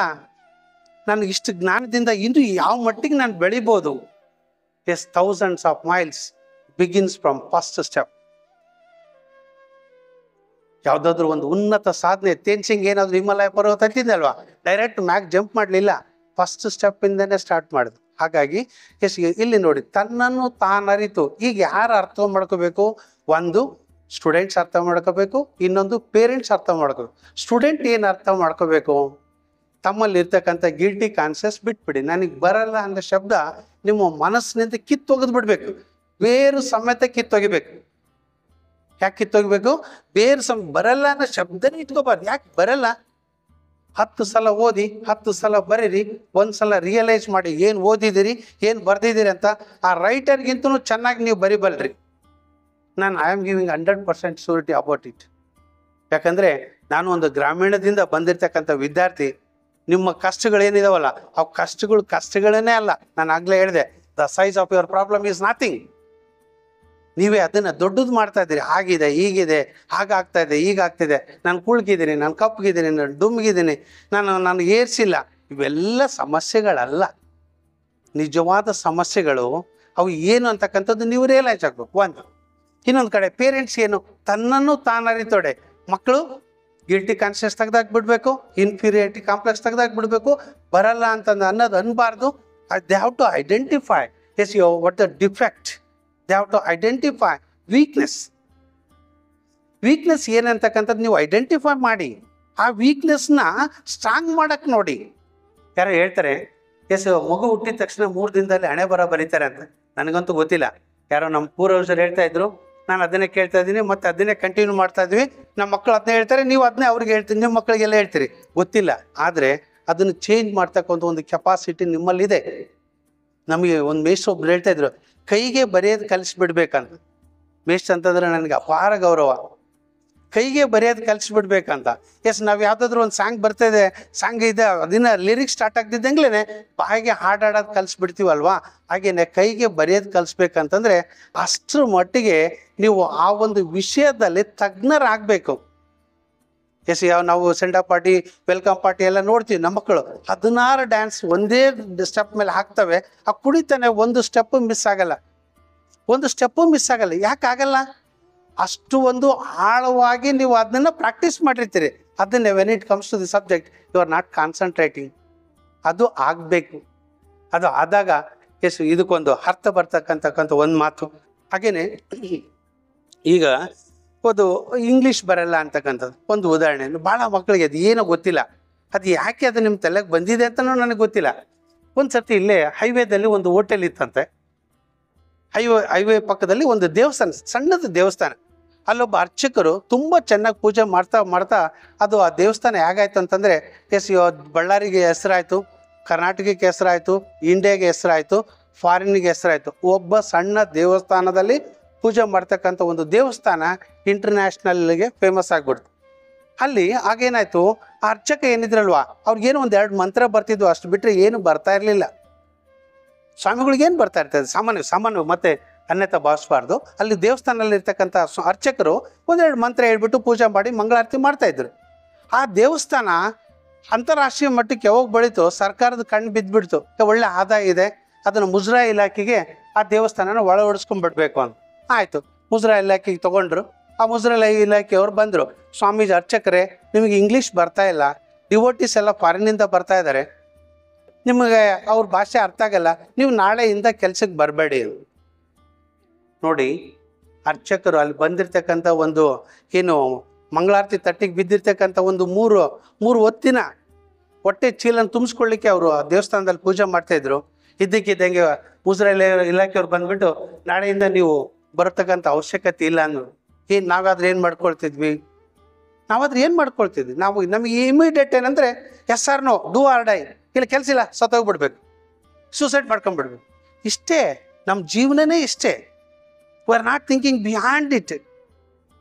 ನನಗೆ ಇಷ್ಟು ಜ್ಞಾನದಿಂದ ಇನ್ನು ಯಾವ ಮಟ್ಟಿಗೆ ನಾನು ಬೆಳಿಬೋದು. Yes, thousands of miles begins from first step. ಯಾವುದಾದ್ರೂ ಒಂದು ಉನ್ನತ ಸಾಧನೆ, ತೇನ್ಸಿಂಗ್ ಏನಾದ್ರು ಹಿಮಾಲಯ ಪರ್ವತ ಹತ್ತಿದ್ದಲ್ವಾ, ಡೈರೆಕ್ಟ್ ಮ್ಯಾಗ್ ಜಂಪ್ ಮಾಡಲಿಲ್ಲ, ಫಸ್ಟ್ ಸ್ಟೆಪ್ ಇಂದನೇ ಸ್ಟಾರ್ಟ್ ಮಾಡಿದ್ರು. ಹಾಗಾಗಿ ಎಸ್, ಇಲ್ಲಿ ನೋಡಿ, ತನ್ನನ್ನು ತಾನರಿತು. ಈಗ ಯಾರು ಅರ್ಥ ಮಾಡ್ಕೋಬೇಕು? ಒಂದು ಸ್ಟೂಡೆಂಟ್ಸ್ ಅರ್ಥ ಮಾಡ್ಕೋಬೇಕು, ಇನ್ನೊಂದು ಪೇರೆಂಟ್ಸ್ ಅರ್ಥ ಮಾಡ್ಕೋಬೇಕು. ಸ್ಟೂಡೆಂಟ್ ಏನು ಅರ್ಥ ಮಾಡ್ಕೋಬೇಕು? ತಮ್ಮಲ್ಲಿ ಇರ್ತಕ್ಕಂಥ ಗಿಲ್ಟಿ ಕಾನ್ಸಿಯಸ್ ಬಿಟ್ಬಿಡಿ. ನನಗೆ ಬರಲ್ಲ ಅನ್ನೋ ಶಬ್ದ ನಿಮ್ಮ ಮನಸ್ಸಿನಿಂದ ಕಿತ್ತೊಗೆದು ಬಿಡ್ಬೇಕು, ಬೇರು ಸಮೇತ ಕಿತ್ತೊಗಿಬೇಕು. ಯಾಕೆ ಕಿತ್ತೊಗಿಬೇಕು? ಬೇರು ಬರಲ್ಲ ಅನ್ನೋ ಶಬ್ದನೇ ಇಟ್ಕೋಬಾರ್ದು. ಯಾಕೆ ಬರಲ್ಲ? 10 ಸಲ ಓದಿ, 10 ಸಲ ಬರೀರಿ, 1 ಸಲ ರಿಯಲೈಸ್ ಮಾಡಿ ಏನು ಓದಿದ್ದೀರಿ, ಏನು ಬರ್ದಿದ್ದೀರಿ ಅಂತ. ಆ ರೈಟರ್ಗಿಂತಲೂ ಚೆನ್ನಾಗಿ ನೀವು ಬರಿಬಲ್ರಿ. ನಾನು I am giving 100% surety about it. ಯಾಕಂದರೆ ನಾನು ಒಂದು ಗ್ರಾಮೀಣದಿಂದ ಬಂದಿರತಕ್ಕಂಥ ವಿದ್ಯಾರ್ಥಿ. ನಿಮ್ಮ ಕಷ್ಟಗಳೇನಿದಾವಲ್ಲ, ಆ ಕಷ್ಟಗಳನ್ನೇ ಅಲ್ಲ. ನಾನು ಆಗಲೇ ಹೇಳಿದೆ, the size of your problem is nothing. ನೀವೇ ಅದನ್ನು ದೊಡ್ಡದು ಮಾಡ್ತಾ ಇದ್ದೀರಿ. ಆಗಿದೆ, ಹೀಗಿದೆ, ಹಾಗಾಗ್ತಾ ಇದೆ, ಹೀಗಾಗ್ತಿದೆ, ನಾನು ಕುಳ್ಗಿದ್ದೀನಿ, ನಾನು ಕಪ್ಪಗಿದ್ದೀನಿ, ನಾನು ಡುಮ್ಗಿದ್ದೀನಿ, ನಾನು ಏರ್ಸಿಲ್ಲ. ಇವೆಲ್ಲ ಸಮಸ್ಯೆಗಳಲ್ಲ. ನಿಜವಾದ ಸಮಸ್ಯೆಗಳು ಅವು ಏನು ಅಂತಕ್ಕಂಥದ್ದು ನೀವು ರಿಯಲೈಸ್ ಆಗಬೇಕು. ಒಂದು. ಇನ್ನೊಂದು ಕಡೆ ಪೇರೆಂಟ್ಸ್ ಏನು, ತನ್ನನ್ನು ತಾನರಿತೊಡೆ. ಮಕ್ಕಳು ಗಿಲ್ಟಿ ಕಾನ್ಷಿಯಸ್ ತೆಗ್ದಾಕ್ಬಿಡ್ಬೇಕು, ಇನ್ಫೀರಿಯಾರಿಟಿ ಕಾಂಪ್ಲೆಕ್ಸ್ ತೆಗ್ದಾಕ್ಬಿಡ್ಬೇಕು. ಬರಲ್ಲ ಅಂತಂದು ಅನ್ನೋದು ಅನ್ಬಾರ್ದು. They have to identify what the defect. They have to identify weakness. Weakness ಏನಂತಕ್ಕಂಥದ್ದು ನೀವು ಐಡೆಂಟಿಫೈ ಮಾಡಿ, ಆ ವೀಕ್ನೆಸ್ನ ಸ್ಟ್ರಾಂಗ್ ಮಾಡಕ್ಕೆ ನೋಡಿ. ಯಾರೋ ಹೇಳ್ತಾರೆ, ಮಗು ಹುಟ್ಟಿದ ತಕ್ಷಣ 3 ದಿನದಲ್ಲಿ ಹಣೆ ಬರ ಬರೀತಾರೆ ಅಂತ. ನನಗಂತೂ ಗೊತ್ತಿಲ್ಲ. ಯಾರೋ ನಮ್ಮ ಪೂರ್ವಜರು ಹೇಳ್ತಾ ಇದ್ರು, ನಾನು ಅದನ್ನೇ ಕೇಳ್ತಾ ಇದ್ದೀನಿ, ಮತ್ತು ಅದನ್ನೇ ಕಂಟಿನ್ಯೂ ಮಾಡ್ತಾ ಇದ್ವಿ. ನಮ್ಮ ಮಕ್ಕಳು ಅದನ್ನೇ ಹೇಳ್ತಾರೆ, ನೀವು ಅದನ್ನೇ ಅವ್ರಿಗೆ ಹೇಳ್ತೀರಿ, ನಿಮ್ಮ ಮಕ್ಕಳಿಗೆಲ್ಲ ಹೇಳ್ತೀರಿ. ಗೊತ್ತಿಲ್ಲ. ಆದರೆ ಅದನ್ನು ಚೇಂಜ್ ಮಾಡ್ತಕ್ಕಂಥ ಒಂದು ಕೆಪಾಸಿಟಿ ನಿಮ್ಮಲ್ಲಿದೆ. ನಮಗೆ ಒಂದು ಮೇಷ್ಟ್ರು ಒಬ್ರು ಹೇಳ್ತಾ ಇದ್ರು, ಕೈಗೆ ಬರೆಯೋದು ಕಲಿಸ್ಬಿಡ್ಬೇಕಂತ. ಮೇಷ್ಟ್ರು ಅಂತಂದ್ರೆ ನನಗೆ ಅಪಾರ ಗೌರವ. ಕೈಗೆ ಬರೆಯೋದು ಕಲಿಸ್ಬಿಡ್ಬೇಕಂತ. ನಾವು ಯಾವುದಾದ್ರೂ ಒಂದು ಸಾಂಗ್ ಬರ್ತಾಯಿದೆ, ಸಾಂಗ್ ಇದೆ, ಅದನ್ನ ಲಿರಿಕ್ಸ್ ಸ್ಟಾರ್ಟ್ ಆಗ್ತಿದ್ದಂಗ್ಲೇ ಬಾಯಿಗೆ ಹಾಡಾಡೋದು ಕಲಿಸ್ಬಿಡ್ತೀವಲ್ವಾ. ಹಾಗೇನೆ ಕೈಗೆ ಬರೆಯೋದು ಕಲಿಸ್ಬೇಕಂತಂದರೆ ಅಷ್ಟರ ಮಟ್ಟಿಗೆ ನೀವು ಆ ಒಂದು ವಿಷಯದಲ್ಲಿ ತಜ್ಞರಾಗಬೇಕು. ನಾವು send off party, welcome party ಎಲ್ಲ ನೋಡ್ತೀವಿ. ನಮ್ಮ ಮಕ್ಕಳು 16 ಡ್ಯಾನ್ಸ್ ಒಂದೇ ಸ್ಟೆಪ್ ಮೇಲೆ ಹಾಕ್ತವೆ. ಆ ಕುಣಿತಾನೆ, ಒಂದು ಸ್ಟೆಪ್ಪು ಮಿಸ್ ಆಗಲ್ಲ, ಒಂದು ಸ್ಟೆಪ್ಪು ಮಿಸ್ ಆಗಲ್ಲ. ಯಾಕಾಗಲ್ಲ? ಅಷ್ಟು ಒಂದು ಆಳವಾಗಿ ನೀವು ಅದನ್ನು ಪ್ರಾಕ್ಟೀಸ್ ಮಾಡಿರ್ತೀರಿ. ಅದನ್ನೇ when it comes to the subject you are not concentrating. ಅದು ಆಗಬೇಕು. ಅದು ಆದಾಗ ಇದಕ್ಕೊಂದು ಅರ್ಥ ಬರ್ತಕ್ಕಂತಕ್ಕಂಥ ಒಂದು ಮಾತು. ಹಾಗೇನೆ ಈಗ ಒಂದು ಇಂಗ್ಲೀಷ್ ಬರಲ್ಲ ಅಂತಕ್ಕಂಥದ್ದು ಒಂದು ಉದಾಹರಣೆ. ಭಾಳ ಮಕ್ಕಳಿಗೆ ಅದು ಏನೋ ಗೊತ್ತಿಲ್ಲ. ಅದು ಯಾಕೆ ಅದು ನಿಮ್ಮ ತಲೆಗೆ ಬಂದಿದೆ ಅಂತಲೂ ನನಗೆ ಗೊತ್ತಿಲ್ಲ. ಒಂದು ಸರ್ತಿ ಇಲ್ಲೇ ಹೈವೇದಲ್ಲಿ ಒಂದು ಹೋಟೆಲ್ ಇತ್ತಂತೆ. ಹೈವೇ ಪಕ್ಕದಲ್ಲಿ ಒಂದು ದೇವಸ್ಥಾನ, ಸಣ್ಣದು ದೇವಸ್ಥಾನ. ಅಲ್ಲೊಬ್ಬ ಅರ್ಚಕರು ತುಂಬ ಚೆನ್ನಾಗಿ ಪೂಜೆ ಮಾಡ್ತಾ ಅದು ಆ ದೇವಸ್ಥಾನ ಹೇಗಾಯ್ತು ಅಂತಂದರೆ, ಬಳ್ಳಾರಿಗೆ ಹೆಸರಾಯಿತು, ಕರ್ನಾಟಕಕ್ಕೆ ಹೆಸರಾಯಿತು, ಇಂಡಿಯಾಗೆ ಹೆಸರಾಯಿತು, ಫಾರಿನ್ನಿಗೆ ಹೆಸರಾಯಿತು. ಒಬ್ಬ ಸಣ್ಣ ದೇವಸ್ಥಾನದಲ್ಲಿ ಪೂಜೆ ಮಾಡ್ತಕ್ಕಂಥ ಒಂದು ದೇವಸ್ಥಾನ ಇಂಟರ್ನ್ಯಾಷನಲ್ಗೆ ಫೇಮಸ್ ಆಗಿಬಿಡ್ತು. ಅಲ್ಲಿ ಆಗೇನಾಯಿತು, ಆ ಅರ್ಚಕ ಏನಿದ್ರಲ್ವ, ಅವ್ರಿಗೇನು 1-2 ಮಂತ್ರ ಬರ್ತಿದ್ವು, ಅಷ್ಟು ಬಿಟ್ಟರೆ ಏನು ಬರ್ತಾ ಇರಲಿಲ್ಲ. ಸ್ವಾಮಿಗಳಿಗೇನು ಬರ್ತಾ ಇರ್ತದೆ, ಸಾಮಾನ್ಯ ಮತ್ತೆ ಅನ್ಯತಾ ಭಾವಿಸಬಾರ್ದು. ಅಲ್ಲಿ ದೇವಸ್ಥಾನದಲ್ಲಿ ಇರ್ತಕ್ಕಂಥ ಅರ್ಚಕರು 1-2 ಮಂತ್ರ ಹೇಳ್ಬಿಟ್ಟು ಪೂಜೆ ಮಾಡಿ ಮಂಗಳಾರತಿ ಮಾಡ್ತಾಯಿದ್ರು. ಆ ದೇವಸ್ಥಾನ ಅಂತಾರಾಷ್ಟ್ರೀಯ ಮಟ್ಟಕ್ಕೆ ಯಾವಾಗ ಬೆಳೀತು, ಸರ್ಕಾರದ ಕಣ್ಣು ಬಿದ್ದುಬಿಡ್ತು. ಒಳ್ಳೆ ಆದಾಯ ಇದೆ, ಅದನ್ನು ಮುಜರಾಯಿ ಇಲಾಖೆಗೆ ಆ ದೇವಸ್ಥಾನನ ಒಳವಡಿಸ್ಕೊಂಡ್ಬಿಡ್ಬೇಕು ಅಂತ ಆಯಿತು. ಮುಜರಾಯಿ ಇಲಾಖೆಗೆ ತೊಗೊಂಡ್ರು. ಆ ಮುಜರಾಯಿ ಇಲಾಖೆಯವ್ರು ಬಂದರು, ಸ್ವಾಮೀಜಿ ಅರ್ಚಕರೇ, ನಿಮಗೆ ಇಂಗ್ಲೀಷ್ ಬರ್ತಾ ಇಲ್ಲ, ಡಿವೋಟೀಸ್ ಎಲ್ಲ ಫಾರಿನ್ನಿಂದ ಬರ್ತಾ ಇದ್ದಾರೆ, ನಿಮಗೆ ಅವ್ರ ಭಾಷೆ ಅರ್ಥ ಆಗಲ್ಲ, ನೀವು ನಾಳೆಯಿಂದ ಕೆಲಸಕ್ಕೆ ಬರಬೇಡಿ. ನೋಡಿ, ಅರ್ಚಕರು ಅಲ್ಲಿ ಬಂದಿರತಕ್ಕಂಥ ಒಂದು ಏನು ಮಂಗಳಾರತಿ ತಟ್ಟಿಗೆ ಬಿದ್ದಿರ್ತಕ್ಕಂಥ ಒಂದು ಮೂರು ಹೊತ್ತಿನ ಹೊಟ್ಟೆ ಚೀಲನ್ನು ತುಂಬಿಸ್ಕೊಳ್ಳಿಕ್ಕೆ ಅವರು ದೇವಸ್ಥಾನದಲ್ಲಿ ಪೂಜೆ ಮಾಡ್ತಾಯಿದ್ರು. ಇದ್ದಕ್ಕಿದ್ದಂಗೆ ಮುಜರಾಯಿ ಇಲಾಖೆಯವ್ರು ಬಂದ್ಬಿಟ್ಟು ನಾಳೆಯಿಂದ ನೀವು ಬರತಕ್ಕಂಥ ಅವಶ್ಯಕತೆ ಇಲ್ಲ ಅಂದರು. ನಾವಾದ್ರೆ ಏನು ಮಾಡ್ಕೊಳ್ತಿದ್ವಿ? ನಮಗೆ ಇಮಿಡಿಯೇಟ್ ಏನಂದರೆ yes or no, do or die, ಇಲ್ಲ ಕೆಲಸ ಇಲ್ಲ, ಸತ್ತೋಗ್ಬಿಡ್ಬೇಕು, ಸೂಸೈಡ್ ಮಾಡ್ಕೊಂಡ್ಬಿಡ್ಬೇಕು. ಇಷ್ಟೇ ನಮ್ಮ ಜೀವನನೇ ಇಷ್ಟೇ. We are not thinking beyond it.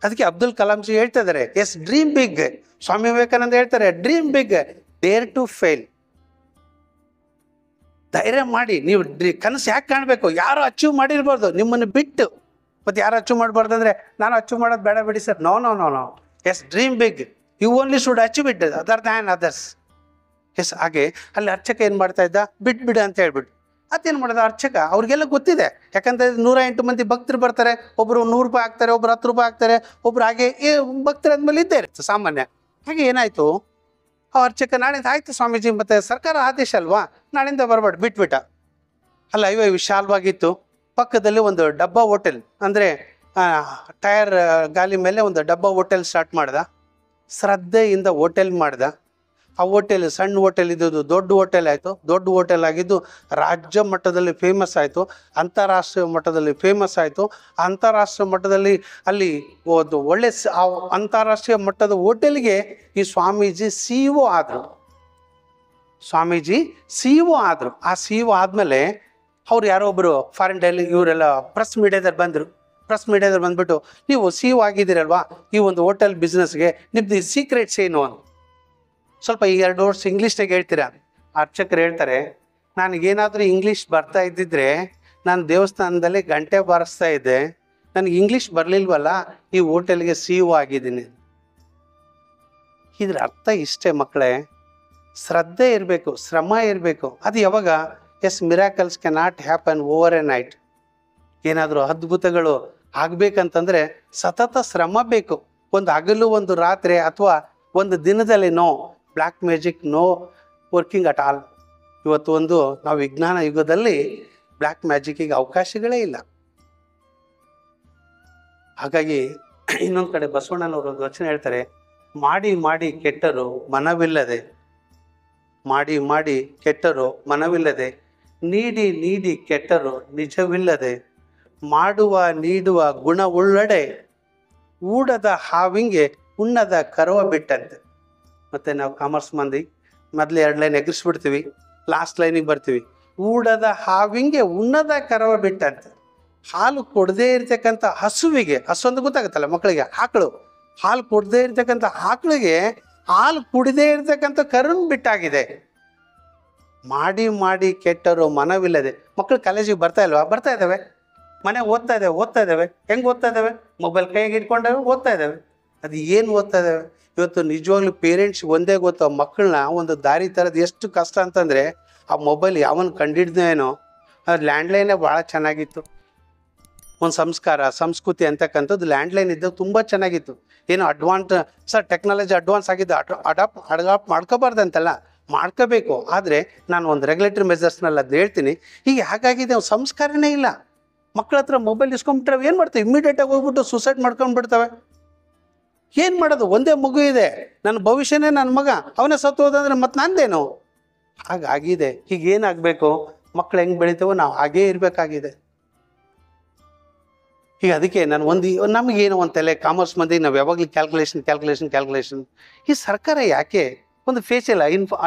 ಅದಕ್ಕೆ ಅಬ್ದುಲ್ ಕಲಾಂ ಜಿ ಹೇಳ್ತಾ ಇದ್ದಾರೆ, yes dream big. Swami Vivekananda ಹೇಳ್ತಾರೆ, dream big, dare to fail. ಧೈರ್ಯ ಮಾಡಿ. ನೀವು ಕನಸು ಯಾಕೆ ಕಾಣಬೇಕು? ಯಾರು ಅಚೀವ್ ಮಾಡಿರ್ಬಾರ್ದು ನಿಮ್ಮನ್ನು ಬಿಟ್ಟು. ಮತ್ತು ಯಾರು ಅಚೀವ್ ಮಾಡಬಾರ್ದು ಅಂದರೆ, ನಾನು ಅಚೀವ್ ಮಾಡೋದು ಬೇಡ ಬಿಡಿ sir. No no no no. Yes dream big, you only should achieve it other than others. Yes ಹಾಗೆ ಅಲ್ಲಿ ಅರ್ಚಕ ಏನು ಮಾಡ್ತಾ ಇದ್ದ, ಬಿಟ್ಬಿಡು ಅಂತ ಹೇಳ್ಬಿಟ್ಟು. ಅದೇನು ಮಾಡೋದು ಅರ್ಚಕ, ಅವ್ರಿಗೆಲ್ಲ ಗೊತ್ತಿದೆ. ಯಾಕಂದರೆ 108 ಮಂದಿ ಭಕ್ತರು ಬರ್ತಾರೆ. ಒಬ್ಬರು 100 ರೂಪಾಯಿ ಹಾಕ್ತಾರೆ, ಒಬ್ರು 10 ರೂಪಾಯಿ ಹಾಕ್ತಾರೆ, ಒಬ್ರು ಹಾಗೆ ಭಕ್ತರು ಅಂದಮೇಲೆ ಇದ್ದೇ ಇರುತ್ತೆ ಸಾಮಾನ್ಯ. ಹಾಗೆ ಏನಾಯಿತು, ಆ ಅರ್ಚಕ ನಾಳಿಂದ ಆಯಿತು ಸ್ವಾಮೀಜಿ, ಮತ್ತು ಸರ್ಕಾರ ಆದೇಶ ಅಲ್ವಾ, ನಾಳಿಂದ ಬರಬೇಡ, ಬಿಟ್ಬಿಟ್ಟ. ಅಲ್ಲ ಹೈವೇ ವಿಶಾಲವಾಗಿತ್ತು. ಪಕ್ಕದಲ್ಲಿ ಒಂದು ಡಬ್ಬಾ ಹೋಟೆಲ್, ಅಂದರೆ ಟೈರ್ ಗಾಲಿ ಮೇಲೆ ಒಂದು ಡಬ್ಬಾ ಹೋಟೆಲ್ ಸ್ಟಾರ್ಟ್ ಮಾಡ್ದ. ಶ್ರದ್ಧೆಯಿಂದ ಹೋಟೆಲ್ ಮಾಡ್ದ. ಆ ಹೋಟೆಲ್ ಸಣ್ಣ ಹೋಟೆಲ್ ಇದ್ದದ್ದು ದೊಡ್ಡ ಹೋಟೆಲ್ ಆಯಿತು, ದೊಡ್ಡ ಹೋಟೆಲ್ ಆಗಿದ್ದು ರಾಜ್ಯ ಮಟ್ಟದಲ್ಲಿ ಫೇಮಸ್ ಆಯಿತು, ಅಂತಾರಾಷ್ಟ್ರೀಯ ಮಟ್ಟದಲ್ಲಿ ಫೇಮಸ್ ಆಯಿತು. ಅಂತಾರಾಷ್ಟ್ರೀಯ ಮಟ್ಟದಲ್ಲಿ ಅಲ್ಲಿ ಒಂದು ಒಳ್ಳೆ ಆ ಅಂತಾರಾಷ್ಟ್ರೀಯ ಮಟ್ಟದ ಹೋಟೆಲ್ಗೆ ಈ ಸ್ವಾಮೀಜಿ CEO ಆದರು. ಸ್ವಾಮೀಜಿ CEO ಆದರು. ಆ CEO ಆದಮೇಲೆ ಅವ್ರು ಯಾರೋ ಒಬ್ಬರು ಫಾರಿನ್ ಡೈಲಿ ಇವರೆಲ್ಲ ಪ್ರೆಸ್ ಮೀಡಿಯಾದಲ್ಲಿ ಬಂದರು. ಪ್ರೆಸ್ ಮೀಡಿಯಾದಲ್ಲಿ ಬಂದ್ಬಿಟ್ಟು, ನೀವು CEO ಆಗಿದ್ದೀರಲ್ವಾ ಈ ಒಂದು ಹೋಟೆಲ್ ಬಿಸ್ನೆಸ್ಗೆ, ನಿಮ್ಮದು ಸೀಕ್ರೆಟ್ಸ್ ಏನು ಅಂತ ಸ್ವಲ್ಪ ಈ 2 ವರ್ಷ ಇಂಗ್ಲೀಷ್ನಾಗ ಹೇಳ್ತೀರಾ? ಅರ್ಚಕರು ಹೇಳ್ತಾರೆ, ನನಗೇನಾದರೂ ಇಂಗ್ಲೀಷ್ ಬರ್ತಾ ಇದ್ದಿದ್ರೆ ನಾನು ದೇವಸ್ಥಾನದಲ್ಲಿ ಗಂಟೆ ಬಾರಿಸ್ತಾ ಇದ್ದೆ, ನನಗೆ ಇಂಗ್ಲೀಷ್ ಬರಲಿಲ್ವಲ್ಲ, ಈ ಹೋಟೆಲ್ಗೆ CEO ಆಗಿದ್ದೀನಿ. ಇದ್ರ ಅರ್ಥ ಇಷ್ಟೇ ಮಕ್ಕಳೇ, ಶ್ರದ್ಧೆ ಇರಬೇಕು, ಶ್ರಮ ಇರಬೇಕು. ಅದು ಯಾವಾಗ? Miracles can not happen over A night. ಏನಾದರೂ ಅದ್ಭುತಗಳು ಆಗ್ಬೇಕಂತಂದರೆ ಸತತ ಶ್ರಮ ಬೇಕು. ಒಂದು ಹಗಲು ಒಂದು ರಾತ್ರಿ ಅಥವಾ ಒಂದು ದಿನದಲ್ಲಿ no black magic, no working at all. ಇವತ್ತು ನಾವು ವಿಜ್ಞಾನ ಯುಗದಲ್ಲಿ ಬ್ಲ್ಯಾಕ್ ಮ್ಯಾಜಿಕ್ಕಿಗೆ ಅವಕಾಶಗಳೇ ಇಲ್ಲ. ಹಾಗಾಗಿ ಇನ್ನೊಂದು ಕಡೆ ಬಸವಣ್ಣನವರು ಒಂದು ವಚನ ಹೇಳ್ತಾರೆ, ಮಾಡಿ ಮಾಡಿ ಕೆಟ್ಟರು ಮನವಿಲ್ಲದೆ, ಮಾಡಿ ಮಾಡಿ ಕೆಟ್ಟರು ಮನವಿಲ್ಲದೆ, ನೀಡಿ ನೀಡಿ ಕೆಟ್ಟರು ನಿಜವಿಲ್ಲದೆ, ಮಾಡುವ ನೀಡುವ ಗುಣವುಳ್ಳಡೆ, ಊಡದ ಹಾವಿಂಗೆ ಉಣ್ಣದ ಕರವ ಬಿಟ್ಟಂತೆ. ಮತ್ತು ನಾವು ಕಾಮರ್ಸ್ ಮಂದಿ ಮೊದಲು 2 ಲೈನ್ ಎಗರಿಸ್ಬಿಡ್ತೀವಿ, ಲಾಸ್ಟ್ ಲೈನಿಗೆ ಬರ್ತೀವಿ. ಊಡದ ಹಾವಿಂಗೆ ಉಣ್ಣದ ಕರವ ಬಿಟ್ಟಂತೆ. ಹಾಲು ಕೊಡದೇ ಇರ್ತಕ್ಕಂಥ ಹಸುವಿಗೆ, ಹಸು ಅಂತ ಗೊತ್ತಾಗುತ್ತಲ್ಲ ಮಕ್ಕಳಿಗೆ, ಆಕಳು, ಹಾಲು ಕೊಡದೇ ಇರ್ತಕ್ಕಂಥ ಆಕಳಿಗೆ ಹಾಲು ಕುಡಿದೇ ಇರ್ತಕ್ಕಂಥ ಕರುನ್ ಬಿಟ್ಟಾಗಿದೆ. ಮಾಡಿ ಮಾಡಿ ಕೆಟ್ಟರು ಮನವಿಲ್ಲದೆ. ಮಕ್ಕಳು ಕಾಲೇಜಿಗೆ ಬರ್ತಾ ಇಲ್ವಾ? ಬರ್ತಾ ಇದ್ದಾವೆ. ಮನೆ ಓದ್ತಾ ಇದ್ದಾವೆ. ಹೆಂಗೆ ಓದ್ತಾ ಇದ್ದಾವೆ? ಮೊಬೈಲ್ ಕೈಗೆ ಇಟ್ಕೊಂಡಾವೆ, ಓದ್ತಾ ಇದ್ದಾವೆ. ಅದು ಏನು ಓದ್ತಾ ಇದ್ದಾವೆ? ಇವತ್ತು ನಿಜವಾಗ್ಲೂ ಪೇರೆಂಟ್ಸ್ ಒಂದೇ ಗೊತ್ತು, ಮಕ್ಕಳನ್ನ ಒಂದು ದಾರಿ ತರೋದು ಎಷ್ಟು ಕಷ್ಟ ಅಂತಂದರೆ, ಆ ಮೊಬೈಲ್ ಯಾವನ್ ಕಂಡಿಡ್ದೇನೋ. ಅದು ಲ್ಯಾಂಡ್ಲೈನೇ ಭಾಳ ಚೆನ್ನಾಗಿತ್ತು. ಒಂದು ಸಂಸ್ಕಾರ ಸಂಸ್ಕೃತಿ ಅಂತಕ್ಕಂಥದ್ದು ಲ್ಯಾಂಡ್ಲೈನ್ ಇದ್ದಾಗ ತುಂಬ ಚೆನ್ನಾಗಿತ್ತು. ಏನು ಟೆಕ್ನಾಲಜಿ ಅಡ್ವಾನ್ಸ್ ಆಗಿದ್ದು ಅಡಾಪ್ಟ್ ಮಾಡ್ಕೋಬಾರ್ದಂತಲ್ಲ, ಮಾಡ್ಕೋಬೇಕು. ಆದರೆ ನಾನು ಒಂದು ರೆಗ್ಯುಲೇಟರಿ ಮೆಜರ್ಸ್ನೆಲ್ಲ ಅದು ಹೇಳ್ತೀನಿ. ಈಗ ಹಾಗಾಗಿದೆ, ಸಂಸ್ಕಾರನೇ ಇಲ್ಲ. ಮಕ್ಕಳ ಹತ್ರ ಮೊಬೈಲ್ ಇಸ್ಕೊಂಡ್ಬಿಟ್ರೆ ಏನು ಮಾಡ್ತವೆ? ಇಮ್ಮಿಡಿಯೇಟಾಗಿ ಹೋಗ್ಬಿಟ್ಟು ಸೂಸೈಡ್ ಮಾಡ್ಕೊಂಡ್ಬಿಡ್ತವೆ. ಏನು ಮಾಡೋದು? ಒಂದೇ ಮಗು ಇದೆ, ನನ್ನ ಭವಿಷ್ಯನೇ ನನ್ನ ಮಗ, ಅವನೇ ಸತ್ತು ಹೋದಂದ್ರೆ ಮತ್ತೆ ನಂದೇನು? ಹಾಗಾಗಿದೆ. ಹೀಗೇನಾಗಬೇಕು? ಮಕ್ಕಳು ಹೆಂಗೆ ಬೆಳಿತೇವೋ ನಾವು ಹಾಗೇ ಇರಬೇಕಾಗಿದೆ. ಈಗ ಅದಕ್ಕೆ ನಾನು ನಮಗೇನೋ ಒಂದು ತಲೆ ಕಾಮರ್ಸ್ ಮಂದಿ ನಾವು ಯಾವಾಗಲೂ ಕ್ಯಾಲ್ಕುಲೇಷನ್. ಈ ಸರ್ಕಾರ ಯಾಕೆ ಒಂದು ಫೇಶಿಯಲ್